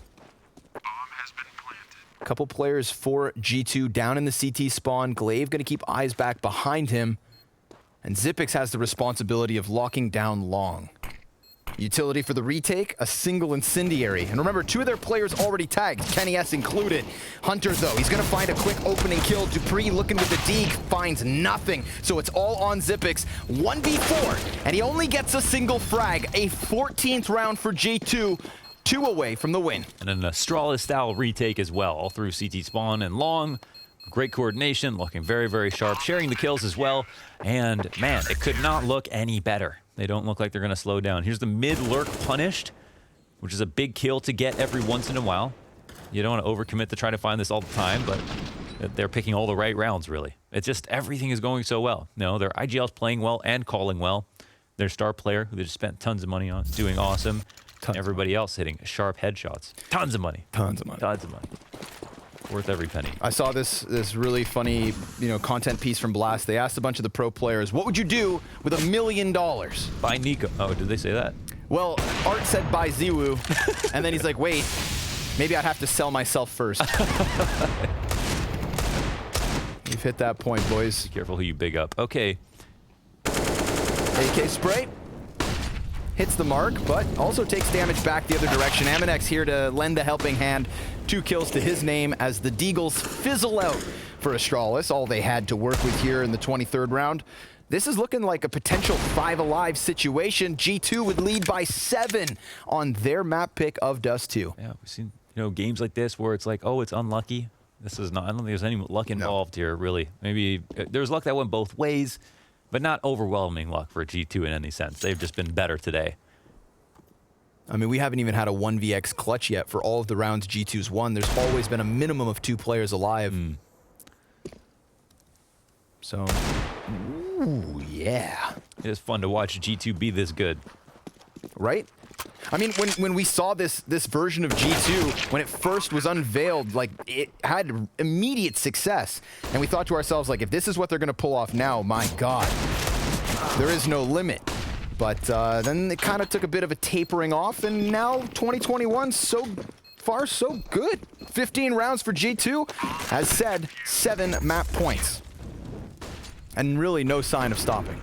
has been planted. A couple players for G2 down in the CT spawn. Glaive going to keep eyes back behind him. And Xyp9x has the responsibility of locking down long. Utility for the retake, a single incendiary. And remember, 2 of their players already tagged, Kenny S included. Hunter, though, he's going to find a quick opening kill. Dupree looking with the deke, finds nothing. So it's all on Xyp9x. 1v4, and he only gets a single frag. A 14th round for G2, 2 away from the win. And an Astralis-style retake as well, all through CT spawn and long. Great coordination, looking very, very sharp, sharing the kills as well. And man, it could not look any better. They don't look like they're going to slow down. Here's the mid lurk punished, which is a big kill to get every once in a while. You don't want to overcommit to try to find this all the time, but they're picking all the right rounds, really. It's just everything is going so well. No, their IGL's playing well and calling well. Their star player, who they just spent tons of money on, is doing awesome. Everybody else hitting sharp headshots. Tons of money. Tons of money. Tons of money. Worth every penny. I saw this really funny, content piece from Blast. They asked a bunch of the pro players, what would you do with $1 million? Buy Nico. Oh, did they say that? Well, Art said buy Ziwu, and then he's like, wait, maybe I'd have to sell myself first. You've hit that point, boys. Be careful who you big up. Okay. AK spray. Hits the mark, but also takes damage back the other direction. Aminex here to lend a helping hand. 2 kills to his name as the Deagles fizzle out for Astralis. All they had to work with here in the 23rd round. This is looking like a potential 5 alive situation. G2 would lead by 7 on their map pick of dust2. Yeah, we've seen games like this where it's like, oh, it's unlucky. This is not. I don't think there's any luck involved here, really. Maybe there's luck that went both ways, but not overwhelming luck for G2 in any sense. They've just been better today. I mean, we haven't even had a 1vx clutch yet for all of the rounds G2's won. There's always been a minimum of 2 players alive. So, ooh, yeah. It is fun to watch G2 be this good. Right? I mean, when we saw this version of G2, when it first was unveiled, like, it had immediate success. And we thought to ourselves, like, if this is what they're going to pull off now, my God, there is no limit. But then it kind of took a bit of a tapering off, and now 2021, so far, so good. 15 rounds for G2. As said, 7 map points. And really no sign of stopping.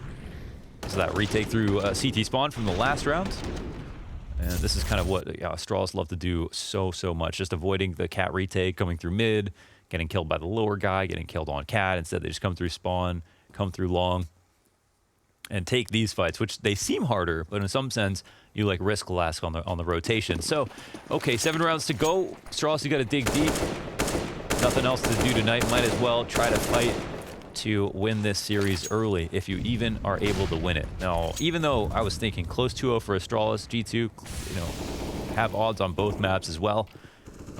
So that retake through CT spawn from the last round. And this is kind of what Astralis love to do so much. Just avoiding the cat retake, coming through mid, getting killed by the lower guy, getting killed on cat. Instead, they just come through spawn, come through long, and take these fights, which they seem harder, but in some sense, you like risk less on the rotation. So, okay, 7 rounds to go. Astralis, you got to dig deep. Nothing else to do tonight. Might as well try to fight to win this series early, if you even are able to win it. Now, even though I was thinking close 2-0 for Astralis, G2, have odds on both maps as well.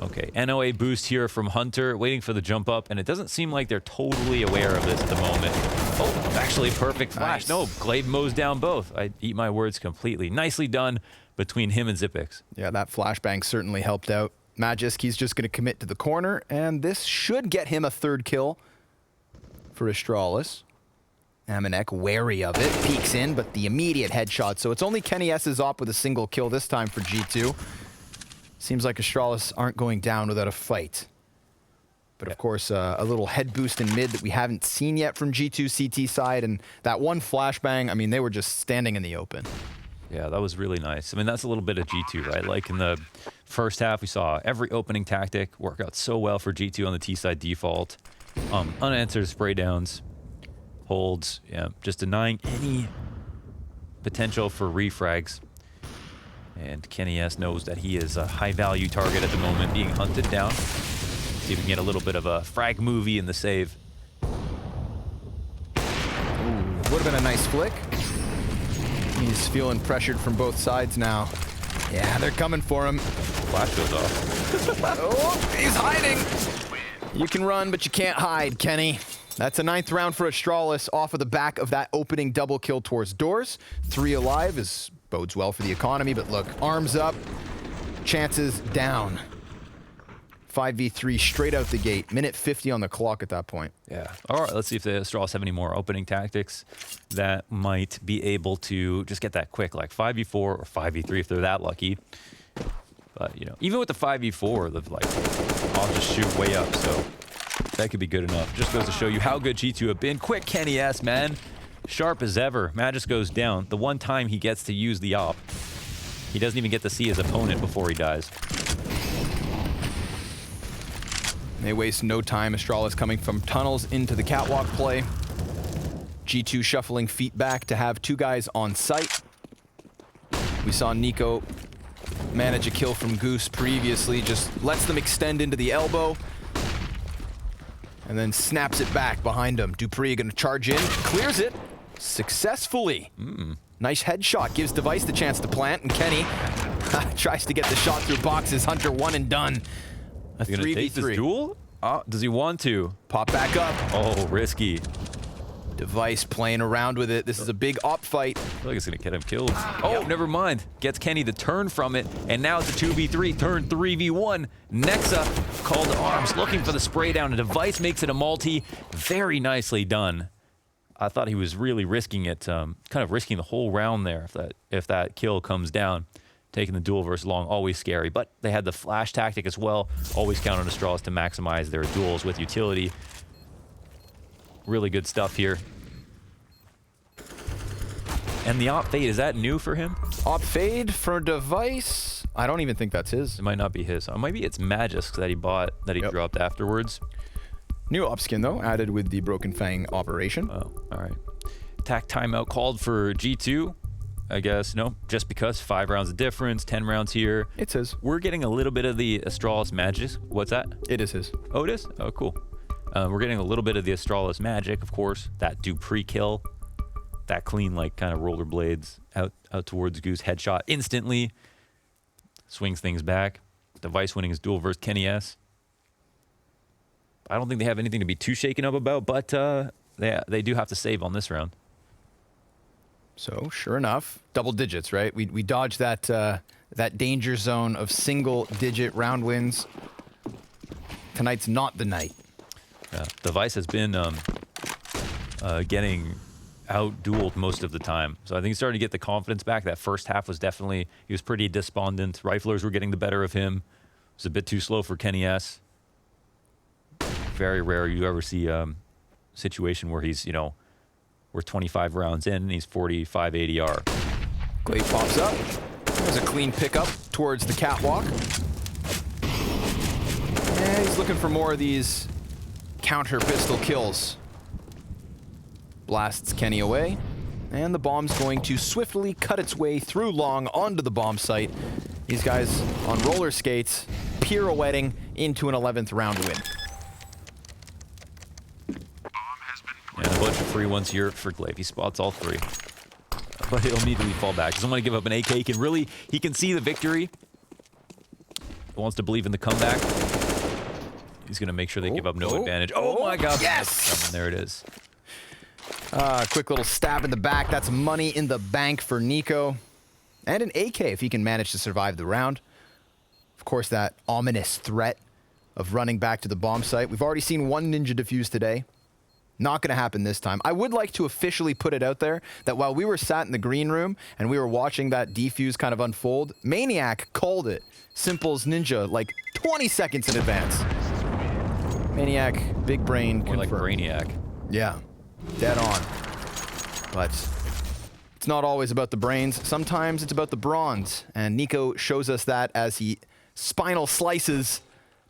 Okay, NOA boost here from Hunter, waiting for the jump up, and it doesn't seem like they're totally aware of this at the moment. Oh, actually perfect flash. Nice. No, Glaive mows down both. I eat my words completely. Nicely done between him and Xyp9x. Yeah, that flashbang certainly helped out. Magisk, he's just going to commit to the corner, and this should get him a 3rd kill for Astralis. Aminek wary of it, peeks in, but the immediate headshot. So it's only Kenny S's op with a single kill this time for G2. Seems like Astralis aren't going down without a fight. But of course, a little head boost in mid that we haven't seen yet from G2 CT side, and that one flashbang, I mean, they were just standing in the open. Yeah, that was really nice. I mean, that's a little bit of G2, right? Like in the first half, we saw every opening tactic work out so well for G2 on the T side default. Unanswered spray downs, holds, yeah, just denying any potential for refrags. And Kenny S knows that he is a high-value target at the moment, being hunted down. See if we can get a little bit of a frag movie in the save. Would have been a nice flick. He's feeling pressured from both sides now. Yeah, they're coming for him. Flash goes off. Oh, he's hiding. You can run, but you can't hide, Kenny. That's a 9th round for Astralis off of the back of that opening double kill towards doors. 3 alive bodes well for the economy, but look, arms up, chances down. 5v3 straight out the gate. Minute 50 on the clock at that point. Yeah. All right, let's see if the Astralis have any more opening tactics that might be able to just get that quick, like 5v4 or 5v3 if they're that lucky. But, you know, even with the 5v4, the like, I'll just shoot way up, so that could be good enough. Just goes to show you how good G2 have been. Quick Kenny S, man. Sharp as ever. Magis goes down. The one time he gets to use the op, he doesn't even get to see his opponent before he dies. They waste no time. Astralis coming from tunnels into the catwalk play. G2 shuffling feet back to have 2 guys on site. We saw Nico manage a kill from Goose previously. Just lets them extend into the elbow. And then snaps it back behind him. Dupree gonna charge in. Clears it successfully. Nice headshot. Gives Device the chance to plant. And Kenny tries to get the shot through boxes. Hunter 1 and done. A He's gonna take this 3v3. duel? Does he want to? Pop back up. Oh, risky. Device playing around with it. This is a big op fight. I feel like it's gonna get him killed. Oh, never mind. Gets Kenny the turn from it, and now it's a 2v3, turn 3v1. Nexa called to arms, looking for the spray down. A Device makes it a multi. Very nicely done. I thought he was really risking it, kind of risking the whole round there if that kill comes down. Taking the duel versus long, always scary. But they had the flash tactic as well. Always count on Astralis to maximize their duels with utility. Really good stuff here. And the op fade, is that new for him? Op fade for Device. I don't even think that's his. It might not be his. Maybe it's Magis that he bought, that he dropped afterwards. New op skin though, added with the Broken Fang operation. Oh, all right. Attack timeout called for G2. I guess, no, just because 5 rounds of difference, 10 rounds here. It's his. We're getting a little bit of the Astralis magic. What's that? It is his. Oh, it is? Oh, cool. We're getting a little bit of the Astralis magic, of course. That Dupree kill. That clean, like, kind of rollerblades out towards Goose. Headshot instantly. Swings things back. Device winning his duel versus Kenny S. I don't think they have anything to be too shaken up about, but they do have to save on this round. So, sure enough, double digits, right? We dodged that that danger zone of single-digit round wins. Tonight's not the night. Yeah, Device has been getting out-dueled most of the time. So I think he's starting to get the confidence back. That first half was definitely, he was pretty despondent. Riflers were getting the better of him. It was a bit too slow for Kenny S. Very rare you ever see a situation where he's, you know, we're 25 rounds in and he's 45 ADR. Glade pops up. There's a clean pickup towards the catwalk. And he's looking for more of these counter pistol kills. Blasts Kenny away. And the bomb's going to swiftly cut its way through long onto the bomb site. These guys on roller skates pirouetting into an 11th round win. And a bunch of free ones here for Glaive. He spots all 3. But he'll immediately fall back. Doesn't want to give up an AK. He can see the victory. He wants to believe in the comeback. He's going to make sure they give up no advantage. Oh my God. Yes! There it is. Quick little stab in the back. That's money in the bank for Nico. And an AK if he can manage to survive the round. Of course, that ominous threat of running back to the bomb site. We've already seen 1 ninja defuse today. Not going to happen this time. I would like to officially put it out there that while we were sat in the green room and we were watching that defuse kind of unfold, Maniac called it Simple's ninja like 20 seconds in advance. Maniac, big brain, More like confirmed. Brainiac. Yeah, dead on. But it's not always about the brains. Sometimes it's about the bronze. And Nico shows us that as he spinal slices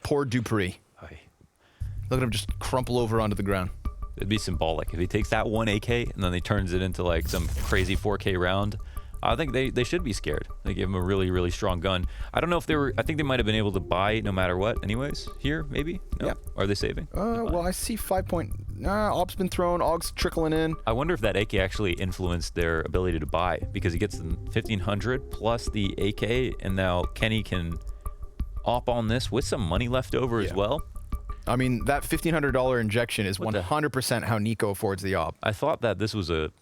poor Dupree. Aye. Look at him just crumple over onto the ground. It'd be symbolic if he takes that 1 AK and then he turns it into like some crazy 4K round. I think they should be scared. They gave him a really, really strong gun. I don't know if they were... I think they might have been able to buy no matter what anyways. Here, maybe? No? Yeah. Are they saving? Well, I see 5 point... Ob's been thrown. Og's trickling in. I wonder if that AK actually influenced their ability to buy, because he gets the 1,500 plus the AK, and now Kenny can op on this with some money left over as well. I mean, that $1,500 injection is What the- 100% how Nico affords the op. I thought that this was a...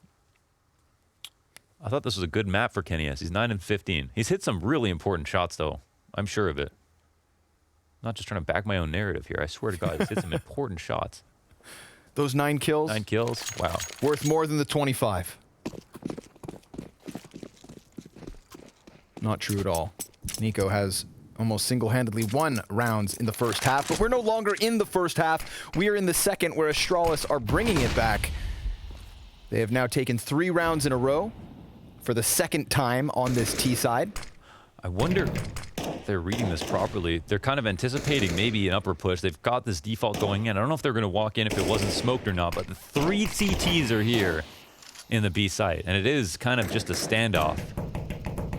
I thought this was a good map for Kenny S. He's 9 and 15. He's hit some really important shots, though. I'm sure of it. I'm not just trying to back my own narrative here. I swear to God, he's hit some important shots. Those 9 kills? 9 kills? Wow. Worth more than the 25. Not true at all. Nico has almost single-handedly won rounds in the first half, but we're no longer in the first half. We are in the second, where Astralis are bringing it back. They have now taken 3 rounds in a row for the second time on this T side. I wonder if they're reading this properly. They're kind of anticipating maybe an upper push. They've got this default going in. I don't know if they're going to walk in if it wasn't smoked or not, but the 3 CTs are here in the B site, and it is kind of just a standoff.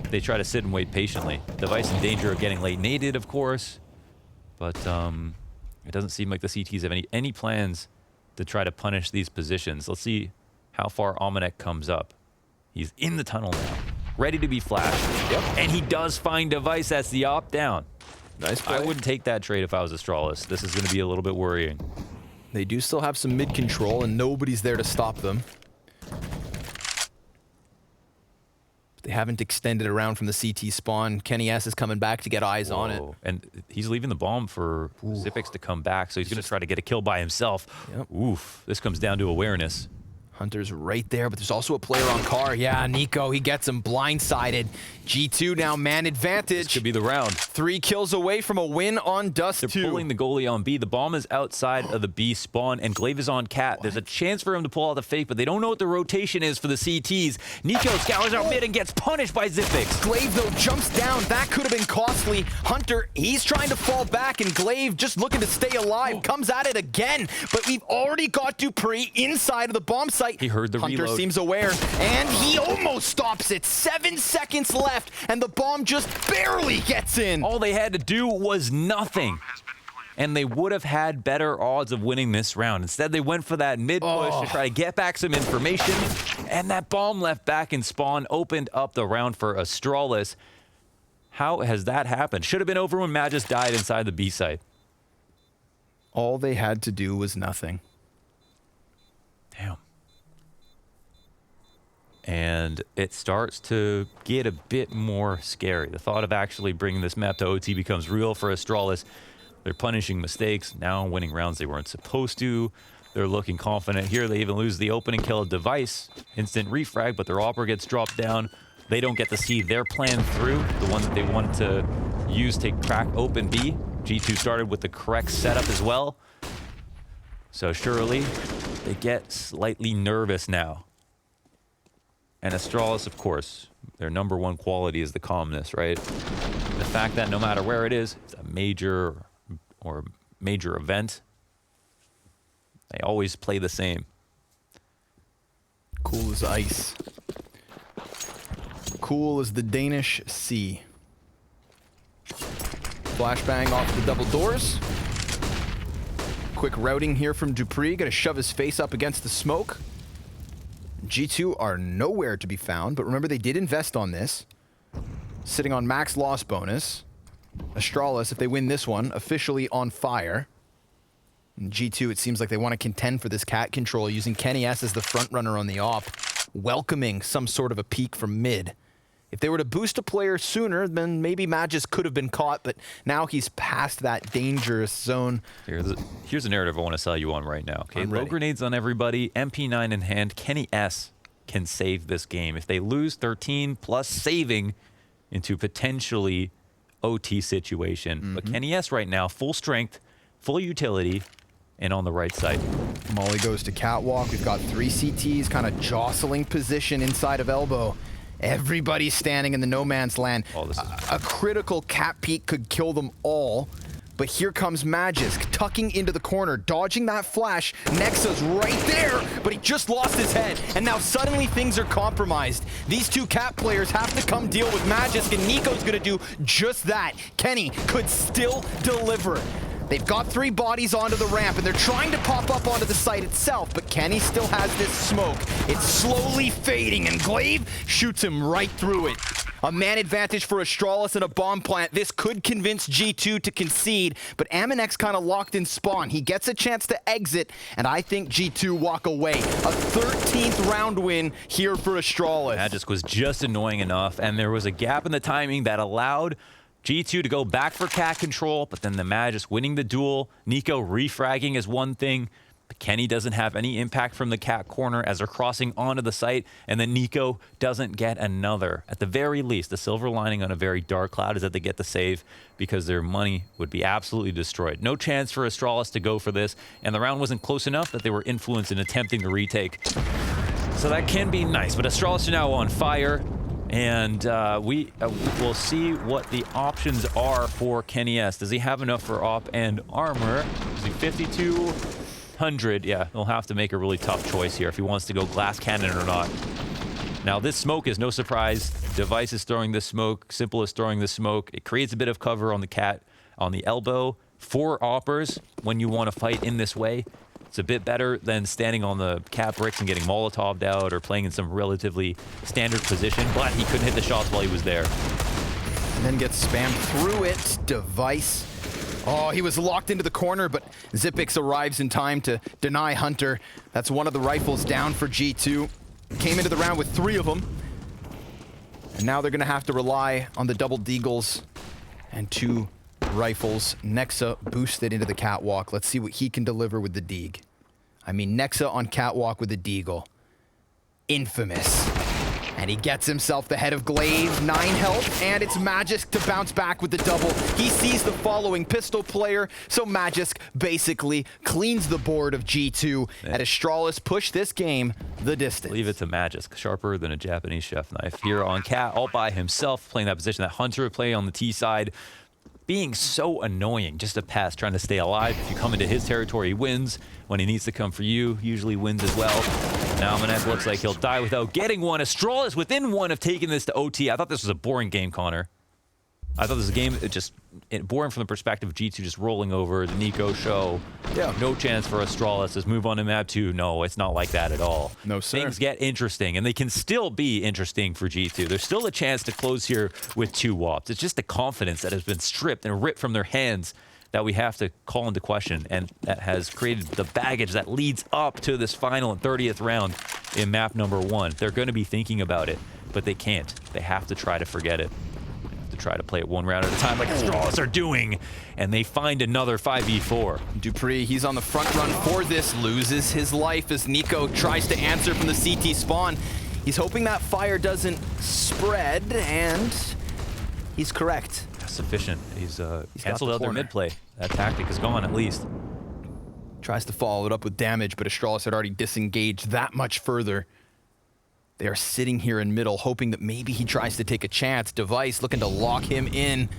They try to sit and wait patiently. Device in danger of getting late naded, of course, but it doesn't seem like the CTs have any plans to try to punish these positions. Let's see how far Almanac comes up. He's in the tunnel now, ready to be flashed. Yep. And he does find Device. That's the op down. Nice play. I wouldn't take that trade if I was Astralis. This is going to be a little bit worrying. They do still have some mid control, and nobody's there to stop them. They haven't extended around from the CT spawn. Kenny S is coming back to get eyes on it. Whoa. And he's leaving the bomb for Zipix to come back, so he's going to try to get a kill by himself. Yep. Oof. This comes down to awareness. Hunter's right there, but there's also a player on car. Yeah, Nico, he gets him blindsided. G2 now man advantage. This could be the round. 3 kills away from a win on dust2. They're pulling the goalie on B. The bomb is outside of the B spawn, and Glaive is on Cat. There's a chance for him to pull out the fake, but they don't know what the rotation is for the CTs. Nico scours out mid and gets punished by Zipix. Glaive, though, jumps down. That could have been costly. Hunter, he's trying to fall back, and Glaive just looking to stay alive. Comes at it again, but we've already got Dupree inside of the bomb site. He heard the Hunter reload. seems aware, and he almost stops it. 7 seconds left, and the bomb just barely gets in. All they had to do was nothing, Has been planted. and they would have had better odds of winning this round. Instead, they went for that mid-push to try to get back some information, and that bomb left back in spawn opened up the round for Astralis. How has that happened? Should have been over when Magus died inside the B site. All they had to do was nothing. Damn. And it starts to get a bit more scary. The thought of actually bringing this map to OT becomes real for Astralis. They're punishing mistakes, now winning rounds they weren't supposed to. They're looking confident here. They even lose the opening kill of Device. Instant refrag, but their Opera gets dropped down. They don't get to see their plan through, the one that they wanted to use to crack open B. G2 started with the correct setup as well. So surely they get slightly nervous now. And Astralis, of course, their #1 quality is the calmness, right? The fact that no matter where it is, it's a major event, they always play the same. Cool as ice. Cool as the Danish sea. Flashbang off the double doors. Quick routing here from Dupree. Gonna shove his face up against the smoke. G2 are nowhere to be found, but remember they did invest on this. Sitting on max loss bonus. Astralis, if they win this one, officially on fire. And G2, it seems like they want to contend for this cat control, using Kenny S as the front runner on the op, welcoming some sort of a peek from mid. If they were to boost a player sooner, then maybe Magus could have been caught, but now he's past that dangerous zone. Here's a narrative I want to sell you on right now. Okay, I'm low ready. grenades on everybody, MP9 in hand. Kenny S can save this game. If they lose 13 plus saving into potentially OT situation. But Kenny S right now, full strength, full utility, and on the right side. Molly goes to catwalk. We've got 3 CTs kind of jostling position inside of elbow. Everybody's standing in the no man's land. Oh, this is... A critical cat peek could kill them all. But here comes Magisk, tucking into the corner, dodging that flash. Nexa's right there, but he just lost his head. And now suddenly things are compromised. These two Cat players have to come deal with Magisk, and Nico's gonna do just that. Kenny could still deliver. They've got 3 bodies onto the ramp, and they're trying to pop up onto the site itself, but Kenny still has this smoke. It's slowly fading, and Glaive shoots him right through it. A man advantage for Astralis and a bomb plant. This could convince G2 to concede, but Aminex kind of locked in spawn. He gets a chance to exit, and I think G2 walk away. A 13th round win here for Astralis. Magisk was just annoying enough, and there was a gap in the timing that allowed G2 to go back for cat control, but then the Magisk winning the duel. Nico refragging is one thing, but Kenny doesn't have any impact from the cat corner as they're crossing onto the site, and then Nico doesn't get another. At the very least, the silver lining on a very dark cloud is that they get the save because their money would be absolutely destroyed. No chance for Astralis to go for this, and the round wasn't close enough that they were influenced in attempting to retake. So that can be nice, but Astralis are now on fire. And we will see what the options are for Kenny S. Does he have enough for op and armor? Is he 5,200? Yeah, he'll have to make a really tough choice here if he wants to go glass cannon or not. Now, this smoke is no surprise. Device is throwing this smoke. Simple is throwing this smoke. It creates a bit of cover on the cat, on the elbow. 4 oppers when you want to fight in this way. It's a bit better than standing on the cat bricks and getting Molotov'd out or playing in some relatively standard position, but he couldn't hit the shots while he was there. And then gets spammed through it. Device. Oh, he was locked into the corner, but Zipix arrives in time to deny Hunter. That's one of the rifles down for G2. Came into the round with 3 of them. And now they're going to have to rely on the double deagles and 2 rifles. Nexa boosted into the catwalk. Let's see what he can deliver with the deag. I mean, Nexa on catwalk with the deagle. Infamous. And he gets himself the head of Glaive, 9 health, and it's Magisk to bounce back with the double. He sees the following pistol player, so Magisk basically cleans the board of G2. And Astralis push this game the distance. Leave it to Magisk, sharper than a Japanese chef knife. Here on cat, all by himself, playing that position that Hunter would play on the T side. Being so annoying, just a pest, trying to stay alive. If you come into his territory, he wins. When he needs to come for you, usually wins as well. Now Manek looks like he'll die without getting one. Astralis within 1 of taking this to OT. I thought this was a boring game, Connor. I thought this was a game boring from the perspective of G2 just rolling over the Nico show. Yeah. No chance for Astralis. Let's move on to map 2. No, it's not like that at all. No, sir. Things get interesting, and they can still be interesting for G2. There's still a chance to close here with 2 wops. It's just the confidence that has been stripped and ripped from their hands that we have to call into question, and that has created the baggage that leads up to this final and 30th round in map number 1. They're going to be thinking about it, but they can't. They have to try to forget it. Try to play it 1 round at a time like Astralis are doing, and they find another 5v4. Dupree, he's on the front run for this, loses his life as Nico tries to answer from the CT spawn. He's hoping that fire doesn't spread, and he's correct. That's sufficient. He's canceled out their mid play. That tactic is gone at least. Tries to follow it up with damage, but Astralis had already disengaged that much further. They are sitting here in middle, hoping that maybe he tries to take a chance. Device looking to lock him in.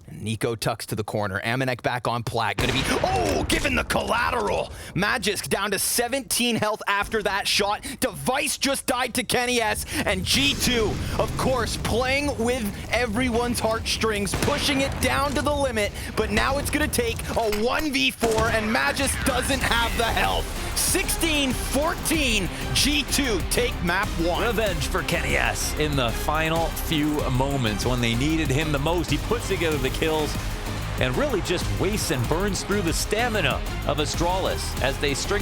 And Nico tucks to the corner. Amanek back on plat. Gonna be, oh, given the collateral. Magisk down to 17 health after that shot. Device just died to Kenny S. And G2, of course, playing with everyone's heartstrings, pushing it down to the limit. But now it's gonna take a 1v4, and Magisk doesn't have the health. 16-14, G2 take map 1. Revenge for Kenny S in the final few moments when they needed him the most. He puts together the kills and really just wastes and burns through the stamina of Astralis as they string